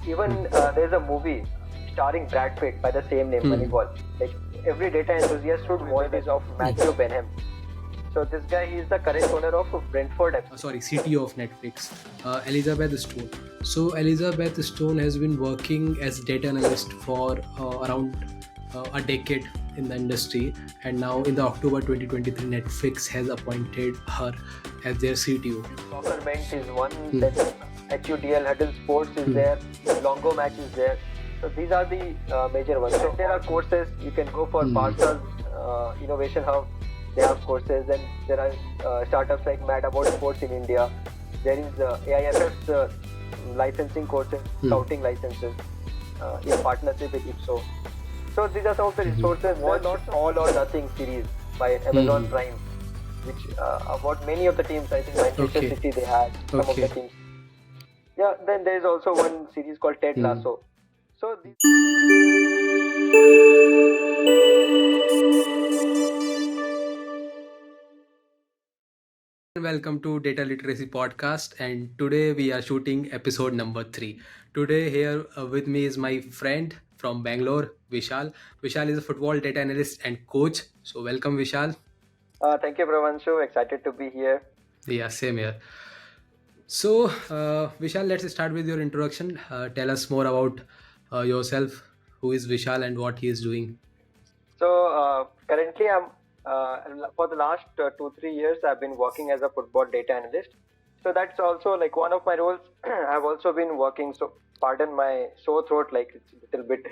Even there's a movie starring Brad Pitt by the same name, Moneyball. Like every data enthusiast should watch this of Matthew Benham. So this guy, he is the current owner of Brentford FC. CTO of Netflix, Elizabeth Stone. So Elizabeth Stone has been working as data analyst for around a decade in the industry, and now in the October 2023, Netflix has appointed her as their CTO. Soccer Vent is one, then HUDL, Huddle Sports is there, Longo Match is there. So these are the major ones. So there are courses, you can go for Barca's Innovation Hub. They have courses, and there are startups like Mad About Sports in India. There is AIFF's licensing courses, scouting licenses in partnership with IPSO. So these are some of the resources. Watch All or Nothing series by Amazon Prime, which about many of the teams, I think Manchester City, they had some of the teams. Yeah, then there is also one series called Ted Lasso. So Welcome to Data Literacy Podcast, and today we are shooting episode number 3. Today here with me is my friend from Bangalore, Vishal. Vishal is a football data analyst and coach. So welcome, Vishal. thank you, Pravanshu. Excited to be here. Yeah, same here. So Vishal, let's start with your introduction. Tell us more about yourself. Who is Vishal and what he is doing? So currently I'm for the last 2-3 years I've been working as a football data analyst. So that's also like one of my roles. I've also been working, so pardon my sore throat, like it's a little bit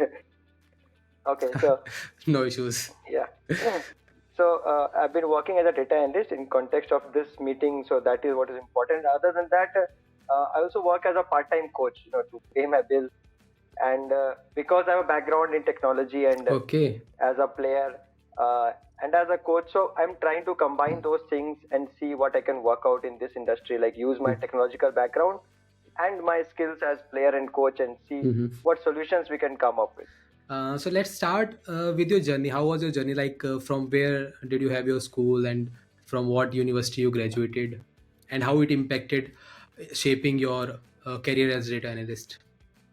okay, so No issues. yeah. So I've been working as a data analyst in context of this meeting, so that is what is important. Other than that, I also work as a part-time coach, to pay my bills. And because I have a background in technology and as a player and as a coach, so I'm trying to combine those things and see what I can work out in this industry, like use my technological background and my skills as player and coach, and see what solutions we can come up with. So let's start with your journey. How was your journey? Like from where did you have your school, and from what university you graduated, and how it impacted shaping your career as data analyst?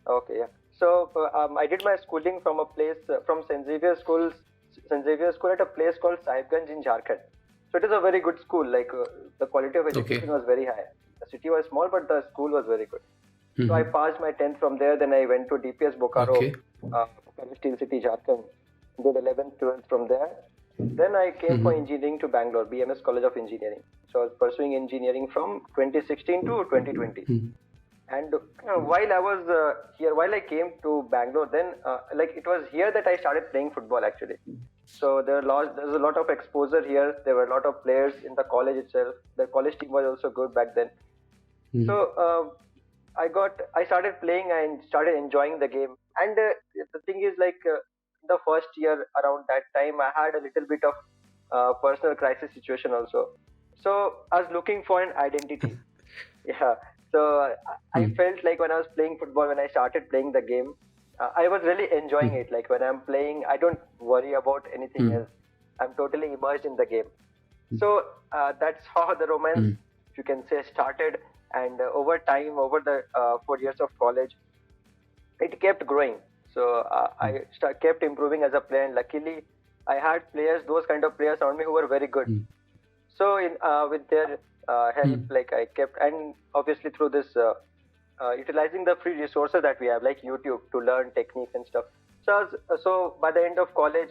Okay, yeah. So I did my schooling from a place from St. Xavier School at a place called Sahibganj in Jharkhand. So it is a very good school. Like the quality of education was very high. The city was small, but the school was very good. So I passed my 10th from there. Then I went to DPS Bokaro, Steel City, Jharkhand. Did 11th, 12th from there. Then I came for engineering to Bangalore, BMS College of Engineering. So I was pursuing engineering from 2016 to 2020. And while I was here, while I came to Bangalore, then it was here that I started playing football actually. So there's a lot of exposure here. There were a lot of players in the college itself. The college team was also good back then. So I started playing and started enjoying the game. And the thing is, the first year around that time, I had a little bit of personal crisis situation also. So I was looking for an identity. Yeah. So I felt like when I was playing football, when I started playing the game, I was really enjoying it. Like when I'm playing, I don't worry about anything else. I'm totally immersed in the game. So that's how the romance, you can say, started. And over time, over the 4 years of college, it kept growing. So I kept improving as a player. And luckily, I had players, those kind of players around me who were very good. So with their help, I kept, and obviously through this utilizing the free resources that we have, like YouTube, to learn techniques and stuff. So by the end of college,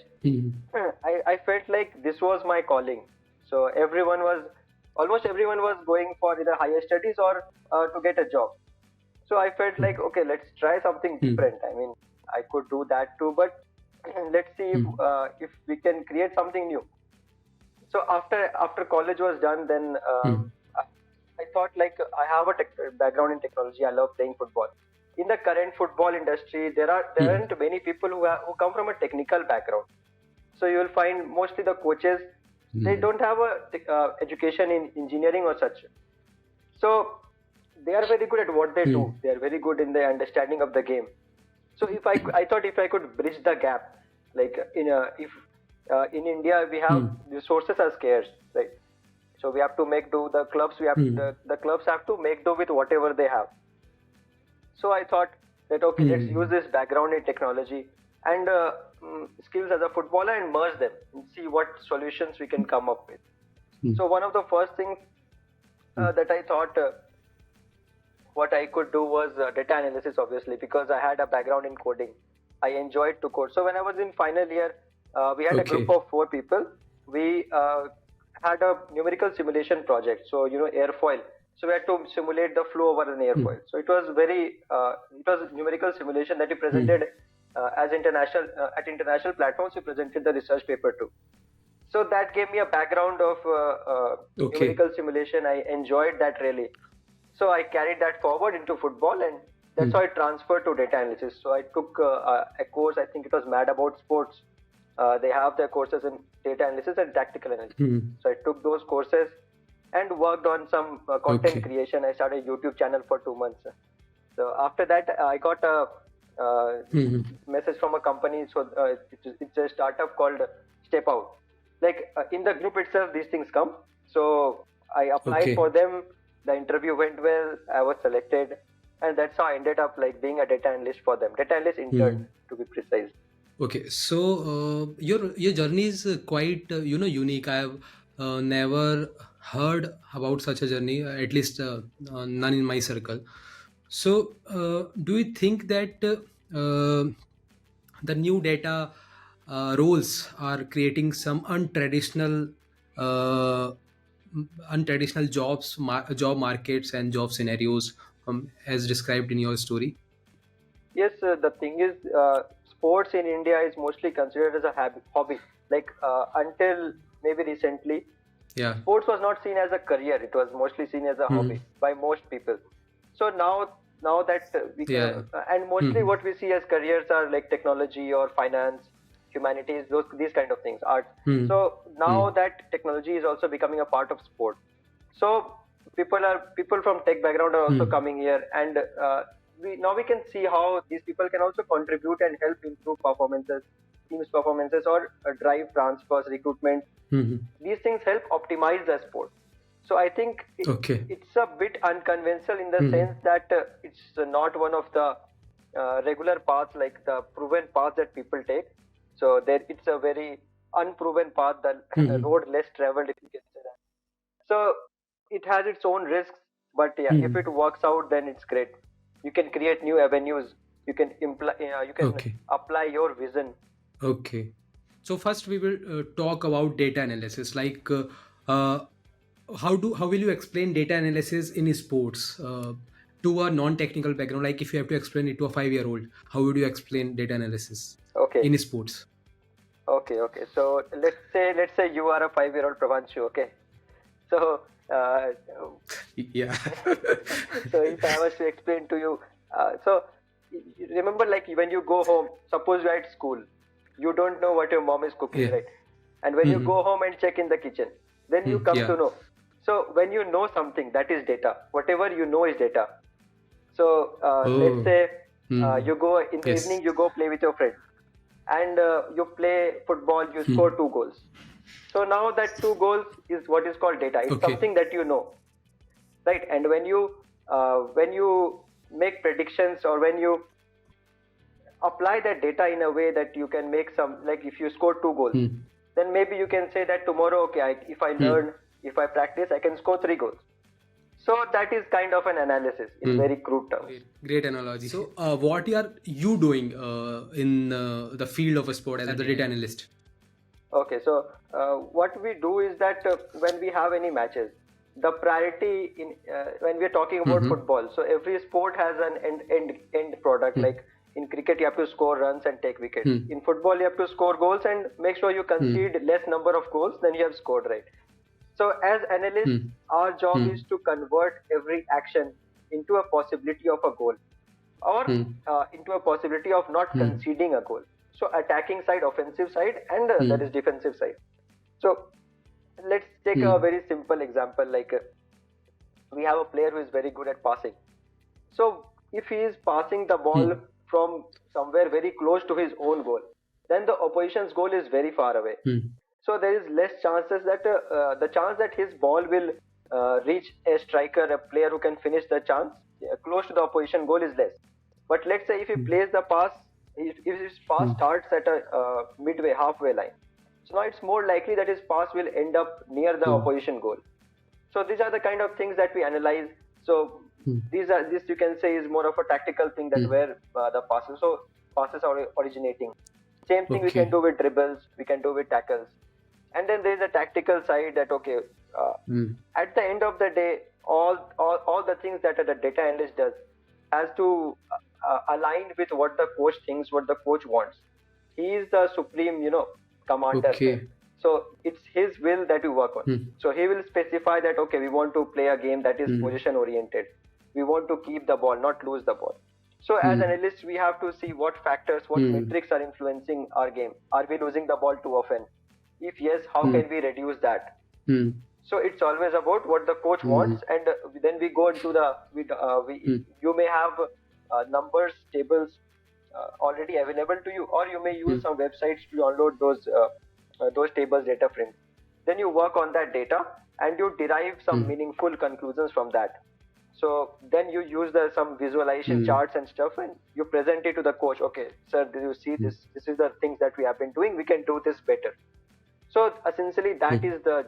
I felt like this was my calling. So almost everyone was going for either higher studies or to get a job. So I felt like, okay, let's try something different. I mean, I could do that too, but let's see if we can create something new. So after college was done, then I thought, like, I have a background in technology. I love playing football. In the current football industry, there aren't many people who come from a technical background. So you will find mostly the coaches, they don't have a education in engineering or such. So they are very good at what they do. They are very good in the understanding of the game. So I thought if I could bridge the gap, like in India we have resources are scarce, right? So we have to make do. The clubs the clubs have to make do with whatever they have. So I thought that okay, let's use this background in technology and skills as a footballer and merge them and see what solutions we can come up with. So one of the first things that I thought what I could do was data analysis, obviously, because I had a background in coding. I enjoyed to code. So when I was in final year, we had a group of 4 people. We had a numerical simulation project. So, airfoil. So we had to simulate the flow over an airfoil. So it was numerical simulation that we presented as international at international platforms. We presented the research paper too. So that gave me a background of numerical simulation. I enjoyed that really. So I carried that forward into football, and that's how I transferred to data analysis. So I took a course, I think it was Mad About Sports. They have their courses in data analysis and tactical analysis. So I took those courses and worked on some content creation. I started a YouTube channel for 2 months. So after that, I got a message from a company. So it's a startup called Step Out. Like in the group itself, these things come. So I applied for them. The interview went well. I was selected, and that's how I ended up like being a data analyst for them. Data analyst intern, to be precise. Okay, so your journey is quite unique. I have never heard about such a journey. At least none in my circle. So do you think that the new data roles are creating some untraditional job markets and job scenarios as described in your story? Yes, the thing is, sports in India is mostly considered as a hobby. Like until maybe recently, sports was not seen as a career. It was mostly seen as a hobby by most people. So now that we can, and mostly what we see as careers are like technology or finance, humanities, these kind of things, art. So now that technology is also becoming a part of sport. So people from tech background are also coming here, and we can see how these people can also contribute and help improve performances, teams' performances, or drive transfers, recruitment. These things help optimize the sport. So I think it's a bit unconventional in the sense that it's not one of the regular paths, like the proven paths that people take. So it's a very unproven path, the road less traveled, if you can say that. So it has its own risks, but if it works out, then it's great. You can create new avenues. You can apply your vision. Okay. So first we will talk about data analysis. Like how will you explain data analysis in sports to a non-technical background? Like if you have to explain it to a 5-year-old, how would you explain data analysis in sports? Okay. So let's say you are a 5-year-old Pravanshu. Okay. So so if I was to explain to you, so remember, like when you go home, suppose you're at school, you don't know what your mom is cooking, right? And when you go home and check in the kitchen, then you come to know. So when you know something, that is data. Whatever you know is data. So let's say you go in the evening, you go play with your friend, and you play football, you score 2 goals. So now that 2 goals is what is called data. It's something that you know, right? And when you make predictions, or when you apply that data in a way that you can make some, like if you score 2 goals, then maybe you can say that tomorrow, if I learn, if I practice, I can score 3 goals. So that is kind of an analysis in very crude terms. Great analogy. So what are you doing in the field of a sport as a data analyst? Okay, so what we do is that when we have any matches, the priority when we are talking about football, so every sport has an end product. Like in cricket, you have to score runs and take wickets. In football, you have to score goals and make sure you concede less number of goals than you have scored, right? So as analysts, our job is to convert every action into a possibility of a goal, or into a possibility of not conceding a goal. So attacking side, offensive side, and that is defensive side. So let's take a very simple example. Like we have a player who is very good at passing. So if he is passing the ball from somewhere very close to his own goal, then the opposition's goal is very far away. So there is less chances that the chance that his ball will reach a striker, a player who can finish the chance close to the opposition goal, is less. But let's say if he plays the pass, if his pass starts at a midway, halfway line, so now it's more likely that his pass will end up near the opposition goal. So these are the kind of things that we analyze. So this you can say is more of a tactical thing, that where the passes are originating. Same thing we can do with dribbles, we can do with tackles, and then there is a tactical side that at the end of the day, all the things that the data analyst does has to align with what the coach thinks, what the coach wants. He is the supreme, commander. So it's his will that you work on. So he will specify that, we want to play a game that is position oriented. We want to keep the ball, not lose the ball. So as analysts, we have to see what factors, what metrics are influencing our game. Are we losing the ball too often? If yes, how can we reduce that? So it's always about what the coach wants, and then we go into you may have numbers, tables already available to you, or you may use some websites to download those tables, data frames. Then you work on that data and you derive some meaningful conclusions from that. So then you use some visualization charts and stuff, and you present it to the coach. Okay, sir, do you see this? This is the things that we have been doing. We can do this better. So essentially, that is the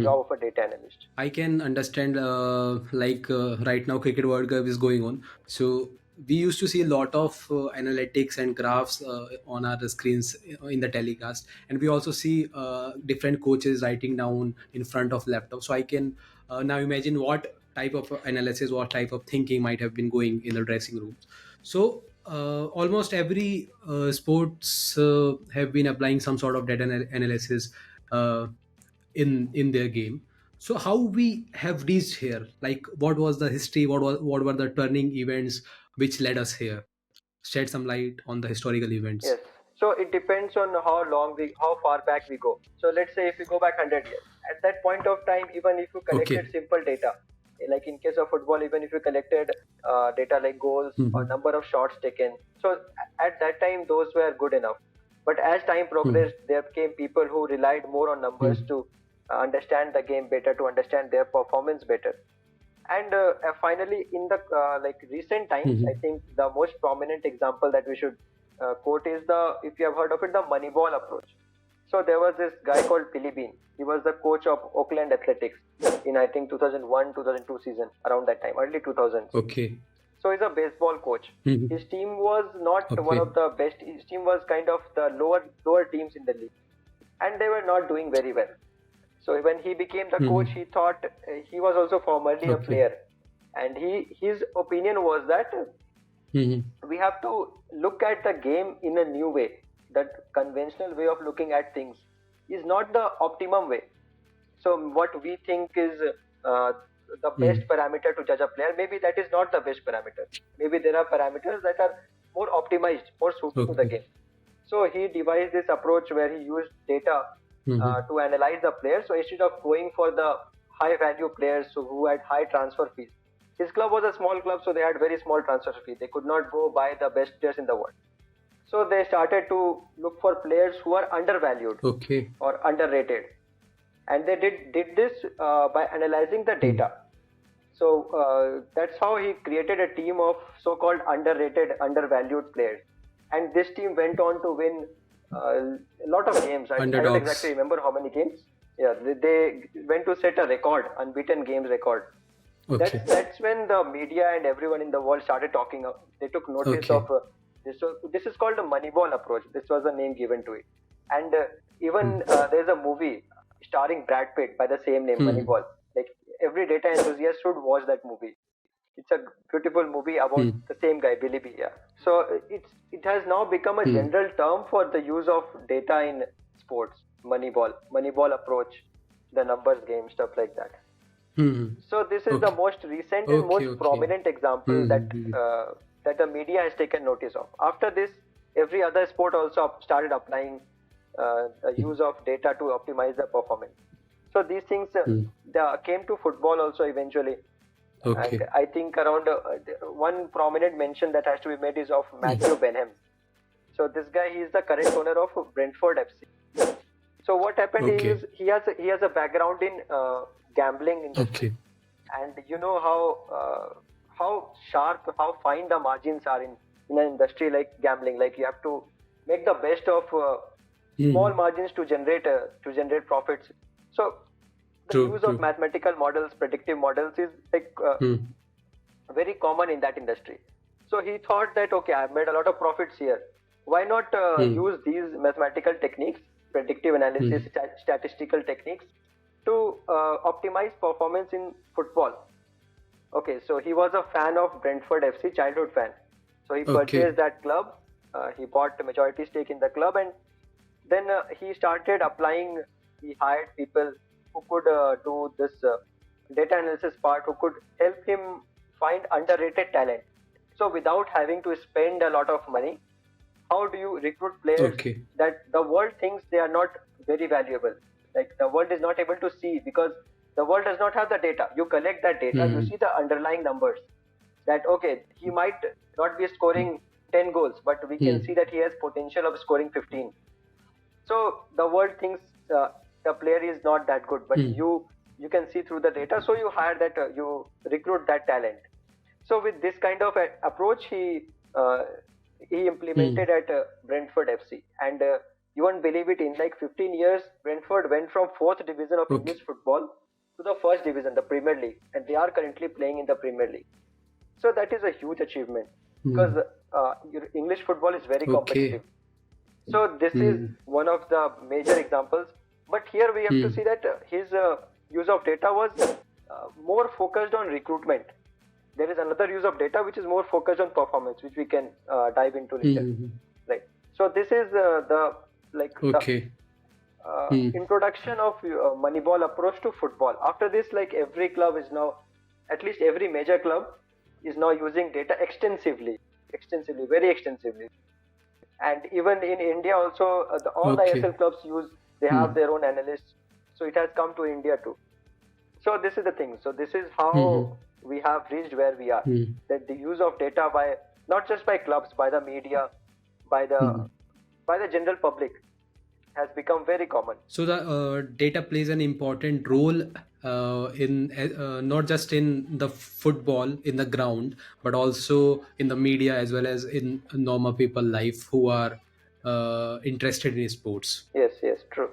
job of a data analyst. I can understand, right now Cricket World Cup is going on. So we used to see a lot of analytics and graphs on our screens in the telecast. And we also see different coaches writing down in front of laptop. So I can now imagine what type of analysis, what type of thinking might have been going in the dressing rooms. So almost every sports have been applying some sort of data analysis in their game. So how we have reached here? Like, what was the history? What were the turning events which led us here? Shed some light on the historical events. Yes. So it depends on how far back we go. So let's say if we go back 100 years, at that point of time, even if you collected simple data, like in case of football, even if you collected data like goals or number of shots taken, so at that time those were good enough. But as time progressed, there came people who relied more on numbers to understand the game better, to understand their performance better. And finally, in the recent times, I think the most prominent example that we should quote is if you have heard of it, the Moneyball approach. So there was this guy called Billy Bean. He was the coach of Oakland Athletics in, I think, 2001-2002 season, around that time, early 2000s. Okay. So he's a baseball coach. His team was not one of the best. His team was kind of the lower teams in the league, and they were not doing very well. So when he became the coach, he thought he was also formerly a player, and his opinion was that we have to look at the game in a new way. That conventional way of looking at things is not the optimum way. So what we think is the best parameter to judge a player, maybe that is not the best parameter. Maybe there are parameters that are more optimized, more suited to the game. So he devised this approach where he used data to analyze the players. So instead of going for the high value players who had high transfer fees, his club was a small club, so they had very small transfer fee. They could not go buy the best players in the world. So they started to look for players who are undervalued or underrated. And they did this by analyzing the data. So that's how he created a team of so-called underrated, undervalued players. And this team went on to win a lot of games. I don't exactly remember how many games. Yeah, they went to set a record, unbeaten games record. That's when the media and everyone in the world started talking. They took notice of this. So this is called the Moneyball approach. This was the name given to it. And even there's a movie starring Brad Pitt by the same name, Moneyball. Like every data enthusiast should watch that movie. It's a beautiful movie about the same guy, Billy B. Yeah. So it has now become a general term for the use of data in sports. Moneyball approach, the numbers game, stuff like that. So this is the most recent and most prominent example that the media has taken notice of. After this, every other sport also started applying the use of data to optimize the performance. So these things came to football also eventually. And I think around one prominent mention that has to be made is of Matthew Benham. So this guy, he is the current owner of Brentford FC. So what happened is he has a background in gambling industry, and you know how sharp, how fine the margins are in in an industry like gambling. Like you have to make the best of small margins to generate profits. So the use of mathematical models, predictive models is like very common in that industry. So he thought that, okay, I've made a lot of profits here. Why not use these mathematical techniques, predictive analysis, statistical techniques, to optimize performance in football? Okay, so he was a fan of Brentford FC, childhood fan. So he purchased that club. He bought a majority stake in the club, and then he started applying. He hired people who could do this data analysis part, who could help him find underrated talent. So without having to spend a lot of money, how do you recruit players that the world thinks they are not very valuable? Like the world is not able to see, because the world does not have the data. You collect that data, you see the underlying numbers. That, okay, he might not be scoring 10 goals, but we can see that he has potential of scoring 15. So the world thinks the player is not that good, but you can see through the data. So you hire that, you recruit that talent. So with this kind of approach, he implemented at Brentford FC, and you won't believe it, in like 15 years, Brentford went from 4th division of English football to the 1st division, the Premier League, and they are currently playing in the Premier League. So that is a huge achievement, because English football is very competitive. So this is one of the major examples. But here we have to see that his use of data was more focused on recruitment. There is another use of data which is more focused on performance, which we can dive into later. Right. So this is the introduction of Moneyball approach to football. After this, like every club is now, at least every major club is now using data extensively, very extensively. And even in India also, all the ISL clubs they have their own analysts. So it has come to India too. So this is the thing. So this is how we have reached where we are. That the use of data by, not just by clubs, by the media, by the general public, has become very common. So the data plays an important role in not just in the football, in the ground, but also in the media, as well as in normal people life who are interested in sports. Yes, true.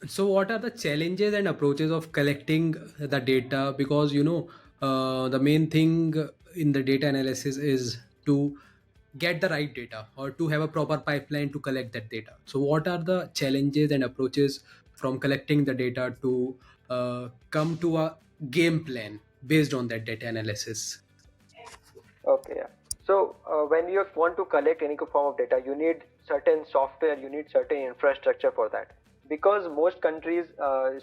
So what are the challenges and approaches of collecting the data? Because the main thing in the data analysis is to get the right data, or to have a proper pipeline to collect that data. So what are the challenges and approaches from collecting the data to come to a game plan based on that data analysis? Okay, yeah. So when you want to collect any form of data, you need certain software, you need certain infrastructure for that. Because most countries,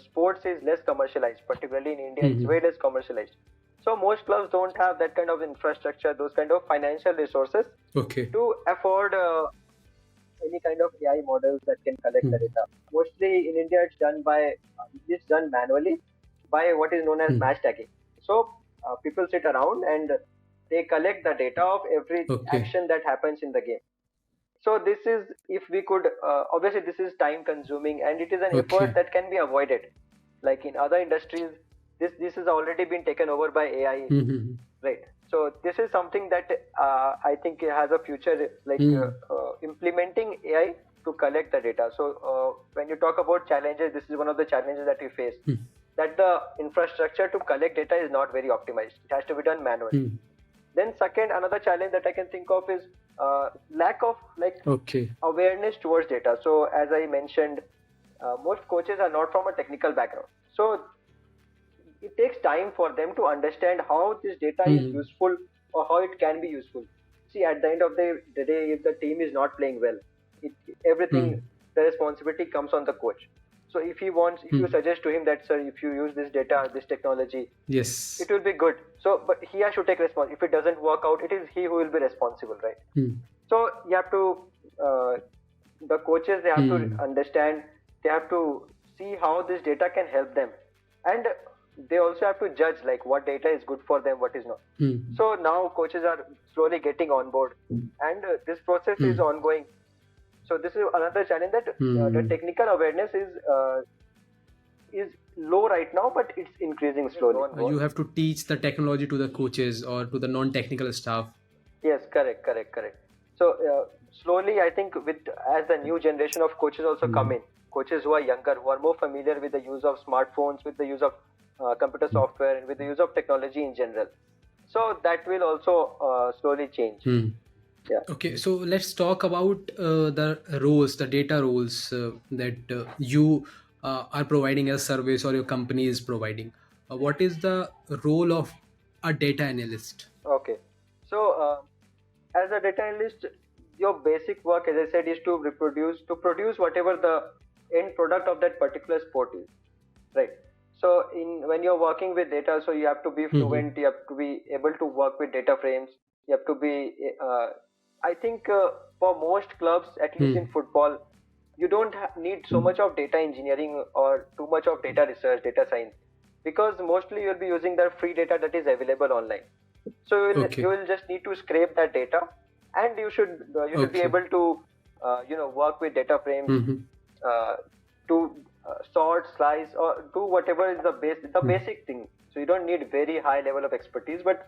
sports is less commercialized, particularly in India, it's way less commercialized. So most clubs don't have that kind of infrastructure, those kind of financial resources to afford any kind of AI models that can collect the data. Mostly in India, it's done manually by what is known as match tagging. So people sit around and they collect the data of every action that happens in the game. So this is, if we could, obviously this is time consuming, and it is an effort that can be avoided. Like in other industries, this has already been taken over by AI, right? So this is something that I think has a future, like implementing AI to collect the data. So when you talk about challenges, this is one of the challenges that we face, that the infrastructure to collect data is not very optimized. It has to be done manually. Then second, another challenge that I can think of is lack of awareness towards data. So as I mentioned, most coaches are not from a technical background. So it takes time for them to understand how this data is useful, or how it can be useful. See, at the end of the day, if the team is not playing well, everything, the responsibility comes on the coach. So if he wants, if you suggest to him that, sir, if you use this data, this technology, it will be good. So, but he has to take responsibility. If it doesn't work out, it is he who will be responsible, right? So you have to, the coaches, they have to understand, they have to see how this data can help them. And they also have to judge like what data is good for them, what is not. So now coaches are slowly getting on board, and this process is ongoing. So this is another challenge, that the technical awareness is low right now, but it's increasing slowly. You have to teach the technology to the coaches or to the non-technical staff. Yes, correct. So slowly, I think as the new generation of coaches also come in, coaches who are younger, who are more familiar with the use of smartphones, with the use of computer software, and with the use of technology in general. So that will also slowly change. Yeah. Okay, so let's talk about the roles, the data roles that you are providing as service or your company is providing. What is the role of a data analyst? Okay. So as a data analyst, your basic work, as I said, is to produce whatever the end product of that particular sport is, right? So when you're working with data, so you have to be fluent, you have to be able to work with data frames, you have to be I think for most clubs, at least in football, you don't need so much of data engineering or too much of data research, data science, because mostly you'll be using the free data that is available online. So you will just need to scrape that data, and you should be able to work with data frames to sort, slice, or do whatever is the basic thing. So you don't need very high level of expertise, but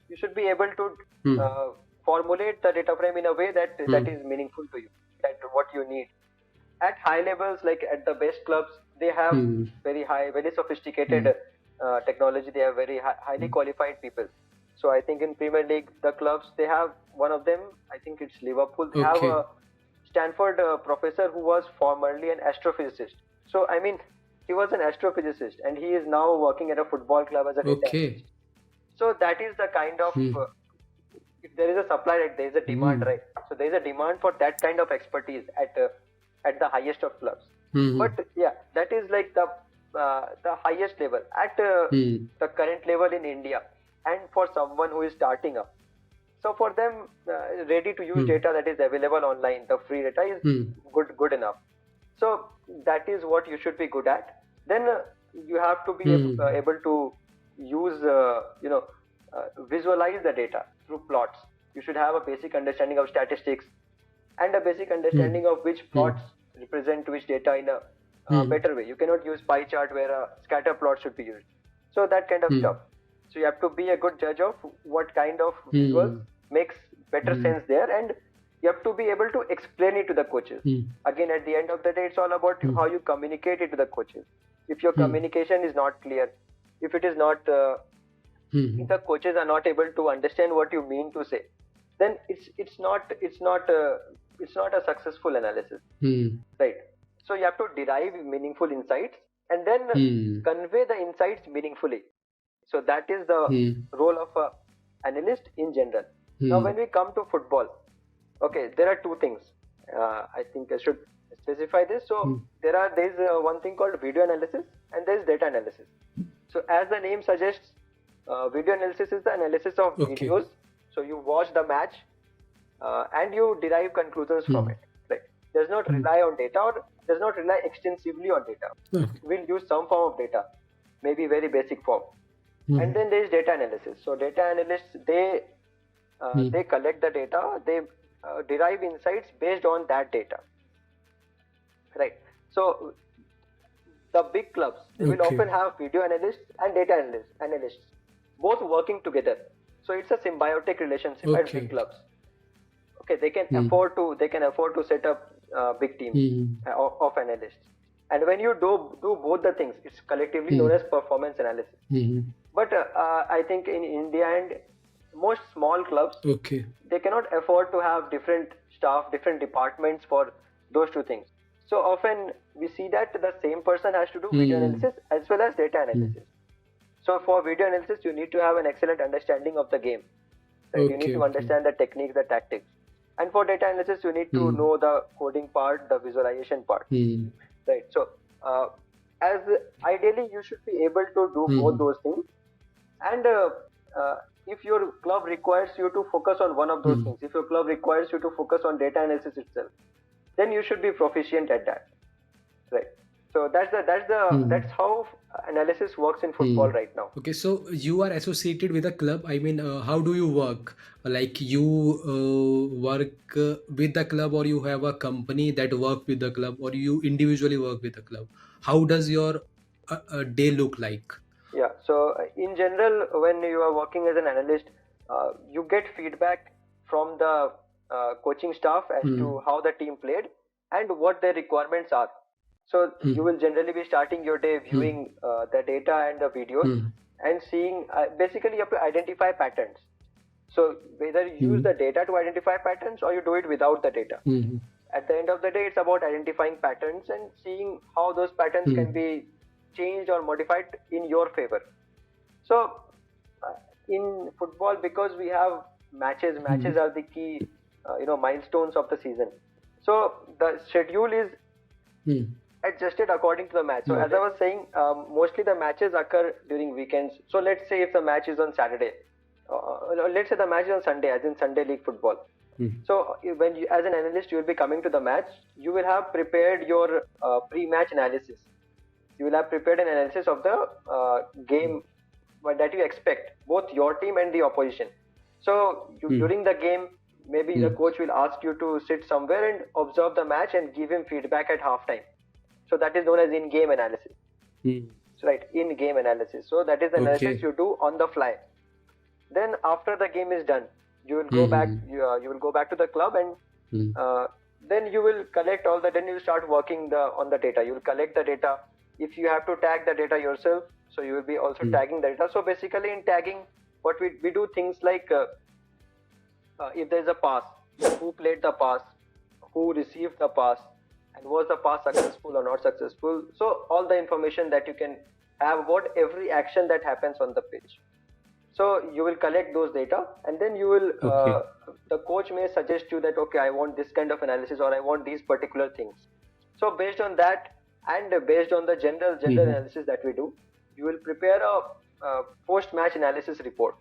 you should be able to formulate the data frame in a way that is meaningful to you, that what you need. At high levels, like at the best clubs, they have very high, very sophisticated technology. They have very highly qualified people. So I think in Premier League, the clubs, they have one of them, I think it's Liverpool, they have a Stanford professor who was formerly an astrophysicist. So I mean, he was an astrophysicist and he is now working at a football club as a data analyst. So that is the kind of if there is a supply, right, there is a demand, right? So there is a demand for that kind of expertise at the highest of clubs. But yeah, that is like the highest level at the current level in India, and for someone who is starting up. So for them, ready to use data that is available online, the free data is good enough. So that is what you should be good at. Then you have to be able to use visualize the data through plots. You should have a basic understanding of statistics and a basic understanding of which plots represent which data in a better way. You cannot use pie chart where a scatter plot should be used. So that kind of stuff. So you have to be a good judge of what kind of visuals makes better sense there, and you have to be able to explain it to the coaches. Again, at the end of the day, it's all about how you communicate it to the coaches. If your communication is not clear, if it is not, if the coaches are not able to understand what you mean to say, then it's not a successful analysis, right? So you have to derive meaningful insights and then convey the insights meaningfully. So that is the role of an analyst in general. Now, when we come to football, okay, there are two things. I think I should specify this. So there is one thing called video analysis and there is data analysis. So as the name suggests, video analysis is the analysis of videos. So you watch the match and you derive conclusions from it. Right? Does not rely on data or does not rely extensively on data. We'll use some form of data, maybe very basic form. And then there is data analysis. So data analysts, they collect the data, they derive insights based on that data. Right. So the big clubs, they will often have video analysts and data analysts, both working together. So it's a symbiotic relationship at big clubs. Okay, they can afford to set up big teams of analysts. And when you do both the things, it's collectively known as performance analysis. But I think in India and most small clubs, they cannot afford to have different staff, different departments for those two things. So often we see that the same person has to do video analysis as well as data analysis. So for video analysis, you need to have an excellent understanding of the game. Right? You need to understand the techniques, the tactics. And for data analysis, you need to know the coding part, the visualization part. Right. So as ideally, you should be able to do both those things. And if your club requires you to focus on one of those things, if your club requires you to focus on data analysis itself, then you should be proficient at that, right? So that's how analysis works in football right now. Okay, so you are associated with a club. I mean, how do you work? Like you work with the club, or you have a company that work with the club, or you individually work with the club? How does your day look like? Yeah. So in general, when you are working as an analyst, you get feedback from the coaching staff as to how the team played and what their requirements are. So you will generally be starting your day viewing the data and the videos and seeing, basically you have to identify patterns. So whether you use the data to identify patterns or you do it without the data. At the end of the day, it's about identifying patterns and seeing how those patterns can be changed or modified in your favor. So in football, because we have matches are the key milestones of the season. So the schedule is adjusted according to the match. So as I was saying, mostly the matches occur during weekends. So let's say if the match is on Saturday, let's say the match is on Sunday, as in Sunday League football. So when you, as an analyst, you will be coming to the match, you will have prepared your pre-match analysis. You will have prepared an analysis of the game that you expect, both your team and the opposition. So during the game, maybe the coach will ask you to sit somewhere and observe the match and give him feedback at halftime. So that is known as in-game analysis. So, right, in-game analysis. So that is the analysis you do on the fly. Then after the game is done, you will go back. You will go back to the club, and then you will collect all the. Then you will start working on the data. You will collect the data. If you have to tag the data yourself, so you will be also tagging the data. So basically, in tagging, what we do things like if there is a pass, who played the pass, who received the pass, and was the pass successful or not successful. So all the information that you can have about every action that happens on the pitch. So you will collect those data, and then you will the coach may suggest you that, okay, I want this kind of analysis, or I want these particular things. So based on that, and based on the general analysis that we do, you will prepare a post-match analysis report.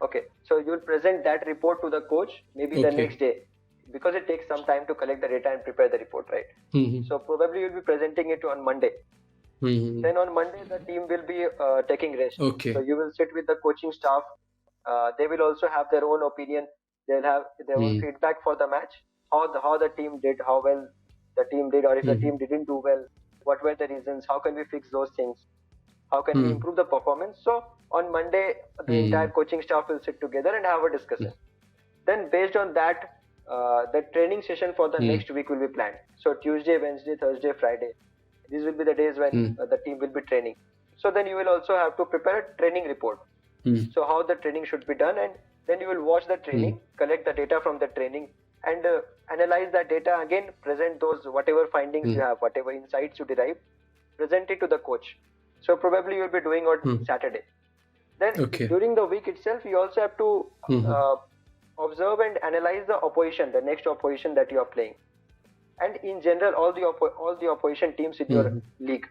Okay, so you will present that report to the coach maybe the next day, because it takes some time to collect the data and prepare the report, right? So probably you will be presenting it on Monday. Then on Monday, the team will be taking rest. So you will sit with the coaching staff. They will also have their own opinion. They'll have their own feedback for the match. How the team did, how well the team did, or if the team didn't do well, what were the reasons? How can we fix those things? How can we improve the performance? So on Monday, the entire coaching staff will sit together and have a discussion. Then based on that, the training session for the next week will be planned. So Tuesday, Wednesday, Thursday, Friday. These will be the days when the team will be training. So then you will also have to prepare a training report. So how the training should be done, and then you will watch the training, collect the data from the training, and analyze that data again, present those whatever findings you have, whatever insights you derive, present it to the coach. So probably you will be doing on Saturday. Then during the week itself, you also have to observe and analyze the opposition, the next opposition that you are playing. And in general, all the opposition teams in your league.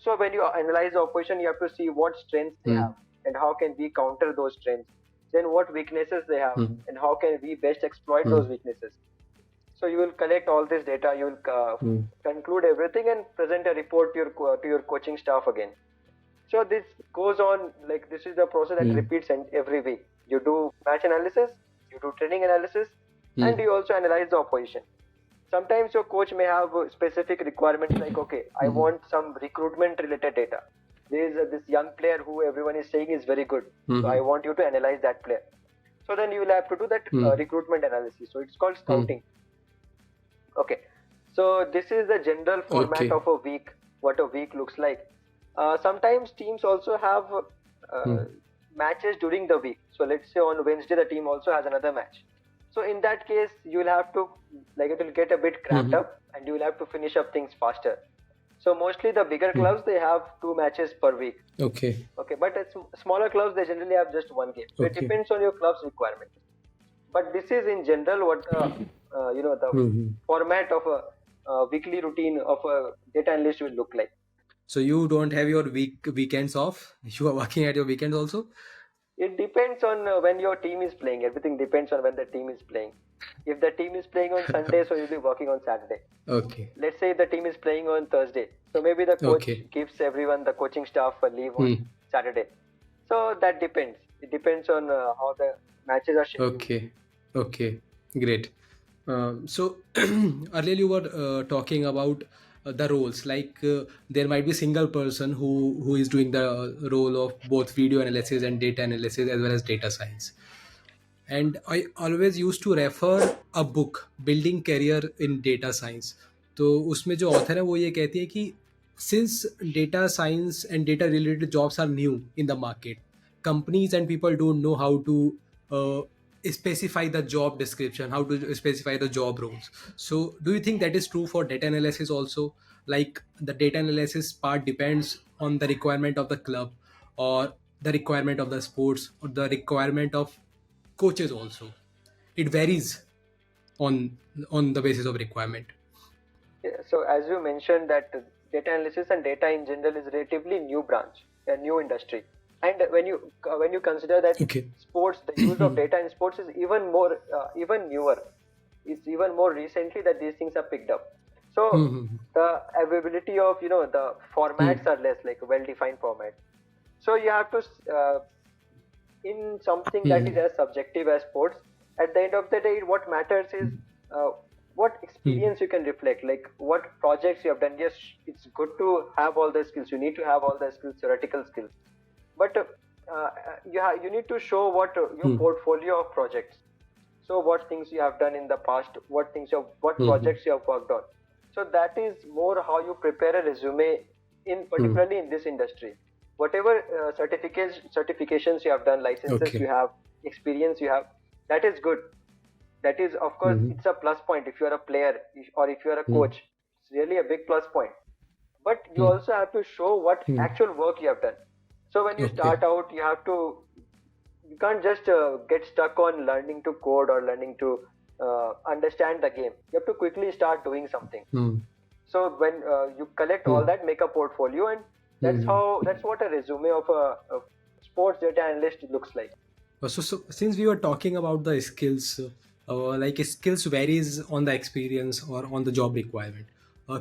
So when you analyze the opposition, you have to see what strengths they have and how can we counter those strengths. Then what weaknesses they have and how can we best exploit those weaknesses. So you will collect all this data, you will conclude everything and present a report to your coaching staff again. So this goes on, like this is the process that repeats every week. You do match analysis, you do training analysis, and you also analyze the opposition. Sometimes your coach may have specific requirements like, okay, I want some recruitment related data. There is this young player who everyone is saying is very good. So I want you to analyze that player. So then you will have to do that recruitment analysis. So it's called scouting. Okay. So this is the general format of a week, what a week looks like. Sometimes teams also have matches during the week. So let's say on Wednesday, the team also has another match. So in that case, you will have to, like it will get a bit cramped up and you will have to finish up things faster. So mostly the bigger clubs, they have 2 matches per week. Okay. But smaller clubs, they generally have just 1 game. So it depends on your club's requirement. But this is in general what the format of a weekly routine of a data analyst will look like. So you don't have your weekends off? You are working at your weekends also? It depends on when your team is playing. Everything depends on when the team is playing. If the team is playing on Sunday, so you'll be working on Saturday. Let's say the team is playing on Thursday. So maybe the coach gives everyone, the coaching staff, a leave on Saturday. So that depends. It depends on how the matches are scheduled. Okay. Great. So earlier you were talking about the roles, like there might be a single person who is doing the role of both video analysis and data analysis as well as data science. and I always used to refer a book building career in data science. तो उसमें जो author है वो ये कहती है कि since data science and data related jobs are new in the market, companies and people don't know how to uh, specify the job description, how to specify the job roles. So do you think that is true for data analysis also? Like the data analysis part depends on the requirement of the club, or the requirement of the sports, or the requirement of coaches also. It varies on the basis of requirement. Yeah, so as you mentioned that data analysis and data in general is relatively new branch, a new industry. And when you consider that sports, the use of data in sports is even more even newer. It's even more recently that these things are picked up. So the availability of the formats are less, like a well-defined format. So you have to in something that is as subjective as sports. At the end of the day, what matters is what experience you can reflect, like what projects you have done. Yes, it's good to have all the skills. You need to have all the skills, theoretical skills, but you need to show what your portfolio of projects. So what things you have done in the past, what projects you have worked on. So that is more how you prepare a resume particularly in this industry. Whatever certifications you have done, licenses you have, experience you have, that is good. That is, of course, it's a plus point if you are a player or if you are a coach. It's really a big plus point. But you also have to show what actual work you have done. So when you start out, you can't just get stuck on learning to code or learning to understand the game. You have to quickly start doing something. So when you collect all that, make a portfolio, and that's what a resume of a sports data analyst looks like. So since we were talking about the skills, like skills varies on the experience or on the job requirement.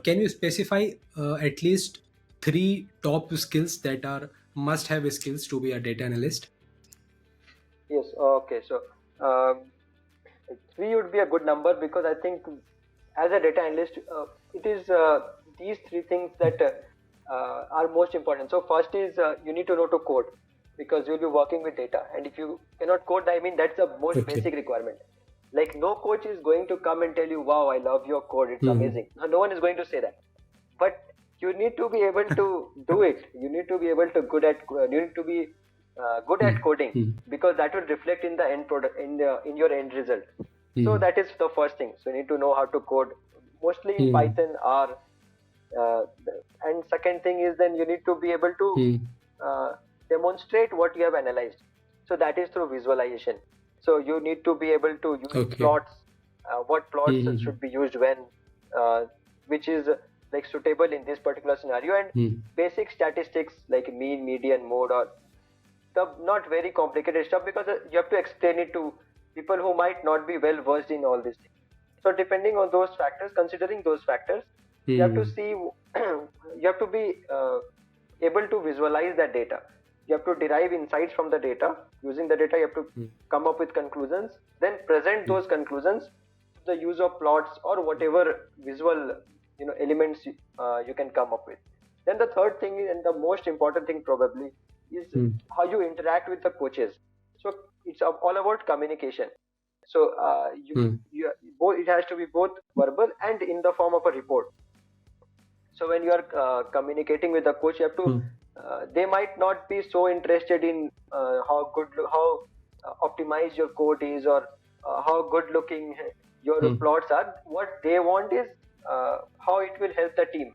Can you specify at least 3 top skills that are must-have skills to be a data analyst? Yes. Okay. So 3 would be a good number, because I think as a data analyst, it is these 3 things that are most important. So first is you need to know to code, because you'll be working with data, and if you cannot code, I mean, that's the most basic requirement. Like, no coach is going to come and tell you, wow, I love your code, it's amazing. No one is going to say that. But you need to be able to do it. You need to be able to good at coding, because that will reflect in the end product, in your end result. So that is the first thing. So you need to know how to code, mostly in Python, R. And second thing is, then you need to be able to demonstrate what you have analyzed. So that is through visualization. So you need to be able to use plots, what plots should be used when, which is like suitable in this particular scenario, and basic statistics like mean, median, mode, or the not very complicated stuff, because you have to explain it to people who might not be well versed in all these things. So depending on those factors, considering those factors, you have to see, you have to be able to visualize that data. You have to derive insights from the data. Using the data, you have to come up with conclusions, then present those conclusions to the use of plots or whatever visual elements you can come up with. Then the third thing, and the most important thing probably, is how you interact with the coaches. So it's all about communication. So it has to be both verbal and in the form of a report. So when you are communicating with the coach, you have to they might not be so interested in how optimized your code is, or how good looking your plots are. What they want is how it will help the team,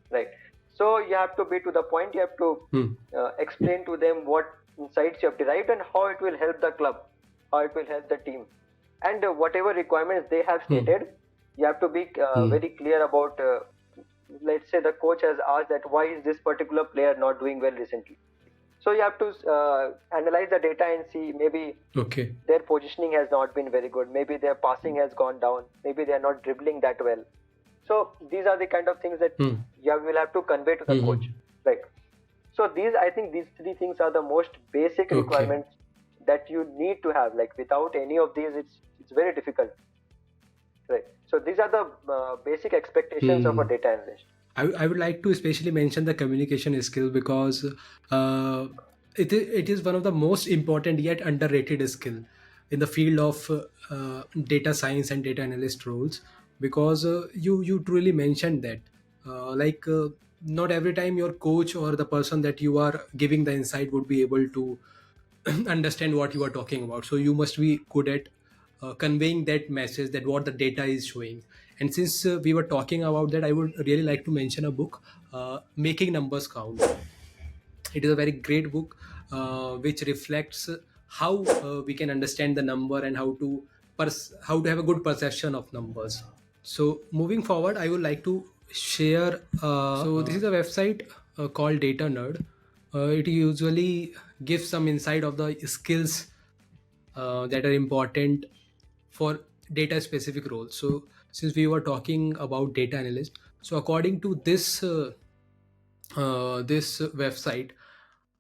right? So you have to be to the point. You have to explain to them what insights you have derived and how it will help the club, how it will help the team, and whatever requirements they have stated, you have to be very clear about. Let's say the coach has asked that why is this particular player not doing well recently. So you have to analyze the data and see, maybe their positioning has not been very good. Maybe their passing has gone down. Maybe they are not dribbling that well. So these are the kind of things that you will have to convey to the coach, right? So I think these 3 things are the most basic requirements that you need to have. Like, without any of these, it's very difficult. Right. So these are the basic expectations of a data analyst. I would like to especially mention the communication skill, because it is one of the most important yet underrated skill. in the field of data science and data analyst roles, because you truly mentioned that not every time your coach or the person that you are giving the insight would be able to understand what you are talking about. So you must be good at conveying that message, that what the data is showing. And since we were talking about that, I would really like to mention a book, Making Numbers Count. It is a very great book, which reflects how we can understand the number and how to have a good perception of numbers. So moving forward, I would like to share. So this is a website called Data Nerd. It usually gives some insight of the skills that are important for data specific roles. So since we were talking about data analyst, so according to this website,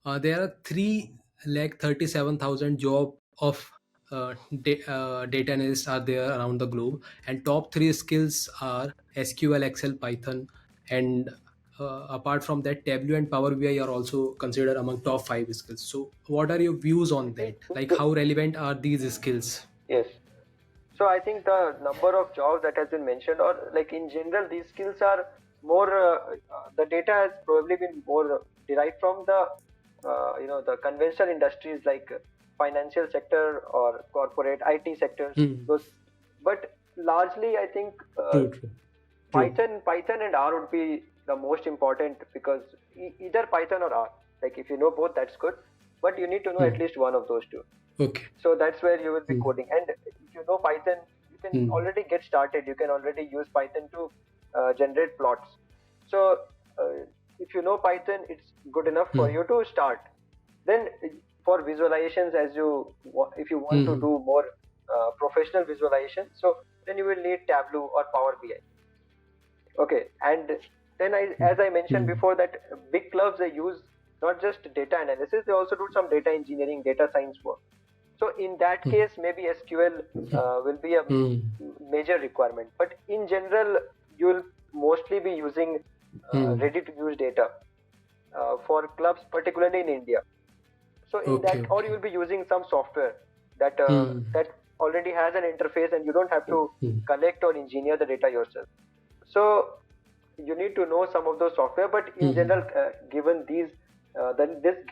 there are 3,37,000 job of data analysts are there around the globe, and top three skills are SQL, Excel, Python, and apart from that, Tableau and Power BI are also considered among top five skills. So, what are your views on that? Like, how relevant are these skills? Yes. So I think the number of jobs that has been mentioned, or like in general, these skills are more. The data has probably been more derived from the the conventional industries like financial sector or corporate IT sectors. Those, but largely I think True. Python and R would be the most important, because either Python or R. Like if you know both, that's good. But you need to know at least one of those two. Okay. So that's where you will be coding. And if you know Python, you can already get started. You can already use Python to generate plots. So if you know Python, it's good enough for you to start. Then for visualizations, if you want to do more professional visualization, so then you will need Tableau or Power BI. Okay, and then as I mentioned before, that big clubs, they use not just data analysis, they also do some data engineering, data science work. So in that case, maybe SQL will be a major requirement. But in general, you will mostly be using ready-to-use data for clubs, particularly in India. So in that, or you will be using some software that that already has an interface, and you don't have to collect or engineer the data yourself. So you need to know some of those software. But in general, given these,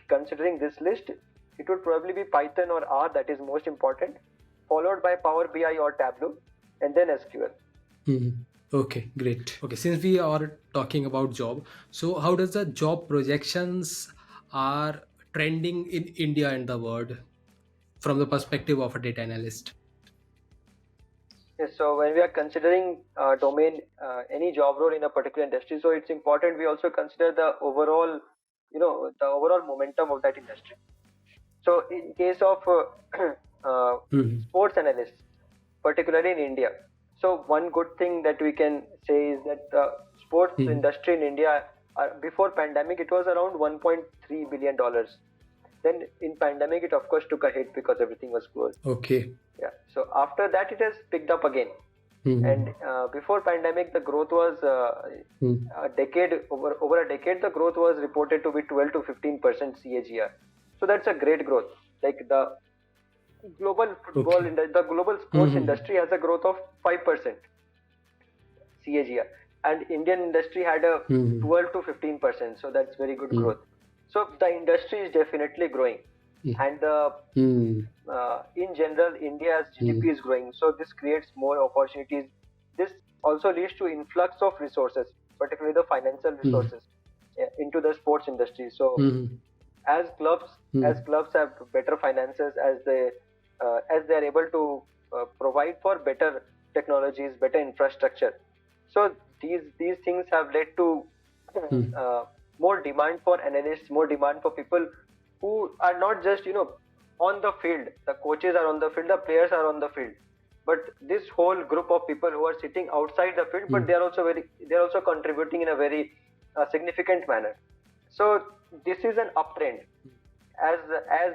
considering this list, it would probably be Python or R that is most important, followed by Power BI or Tableau, and then SQL. Okay, great. Okay, since we are talking about job, so how does the job projections are trending in India and the world from the perspective of a data analyst? Yes, so when we are considering domain, any job role in a particular industry, so it's important we also consider the overall, the overall momentum of that industry. So in case of sports analysts, particularly in India, so one good thing that we can say is that the sports industry in India, before pandemic, it was around $1.3 billion. Then in pandemic, it of course took a hit because everything was closed. Okay. Yeah. So after that, it has picked up again. And before pandemic, the growth was over a decade, the growth was reported to be 12 to 15% CAGR. So that's a great growth. Like the global football, the global sports industry has a growth of 5% CAGR, and Indian industry had a 12 to 15%. So that's very good growth. So the industry is definitely growing, and in general, India's GDP is growing. So this creates more opportunities. This also leads to influx of resources, particularly the financial resources, into the sports industry. So as clubs have better finances, as they are able to provide for better technologies, better infrastructure. So these things have led to more demand for analysts, more demand for people who are not just on the field. The coaches are on the field, the players are on the field, but this whole group of people who are sitting outside the field, but they are also contributing in a very significant manner. So this is an uptrend. As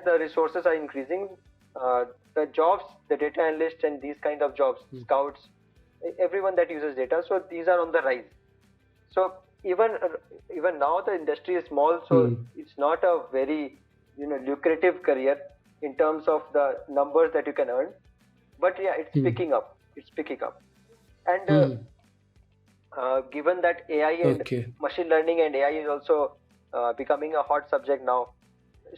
the resources are increasing, the jobs, the data analysts and these kind of jobs, scouts, everyone that uses data, so these are on the rise. So even now the industry is small, so it's not a very lucrative career. in terms of the numbers that you can earn. But yeah, it's picking up. It's picking up. And given that AI and machine learning and AI is also becoming a hot subject now,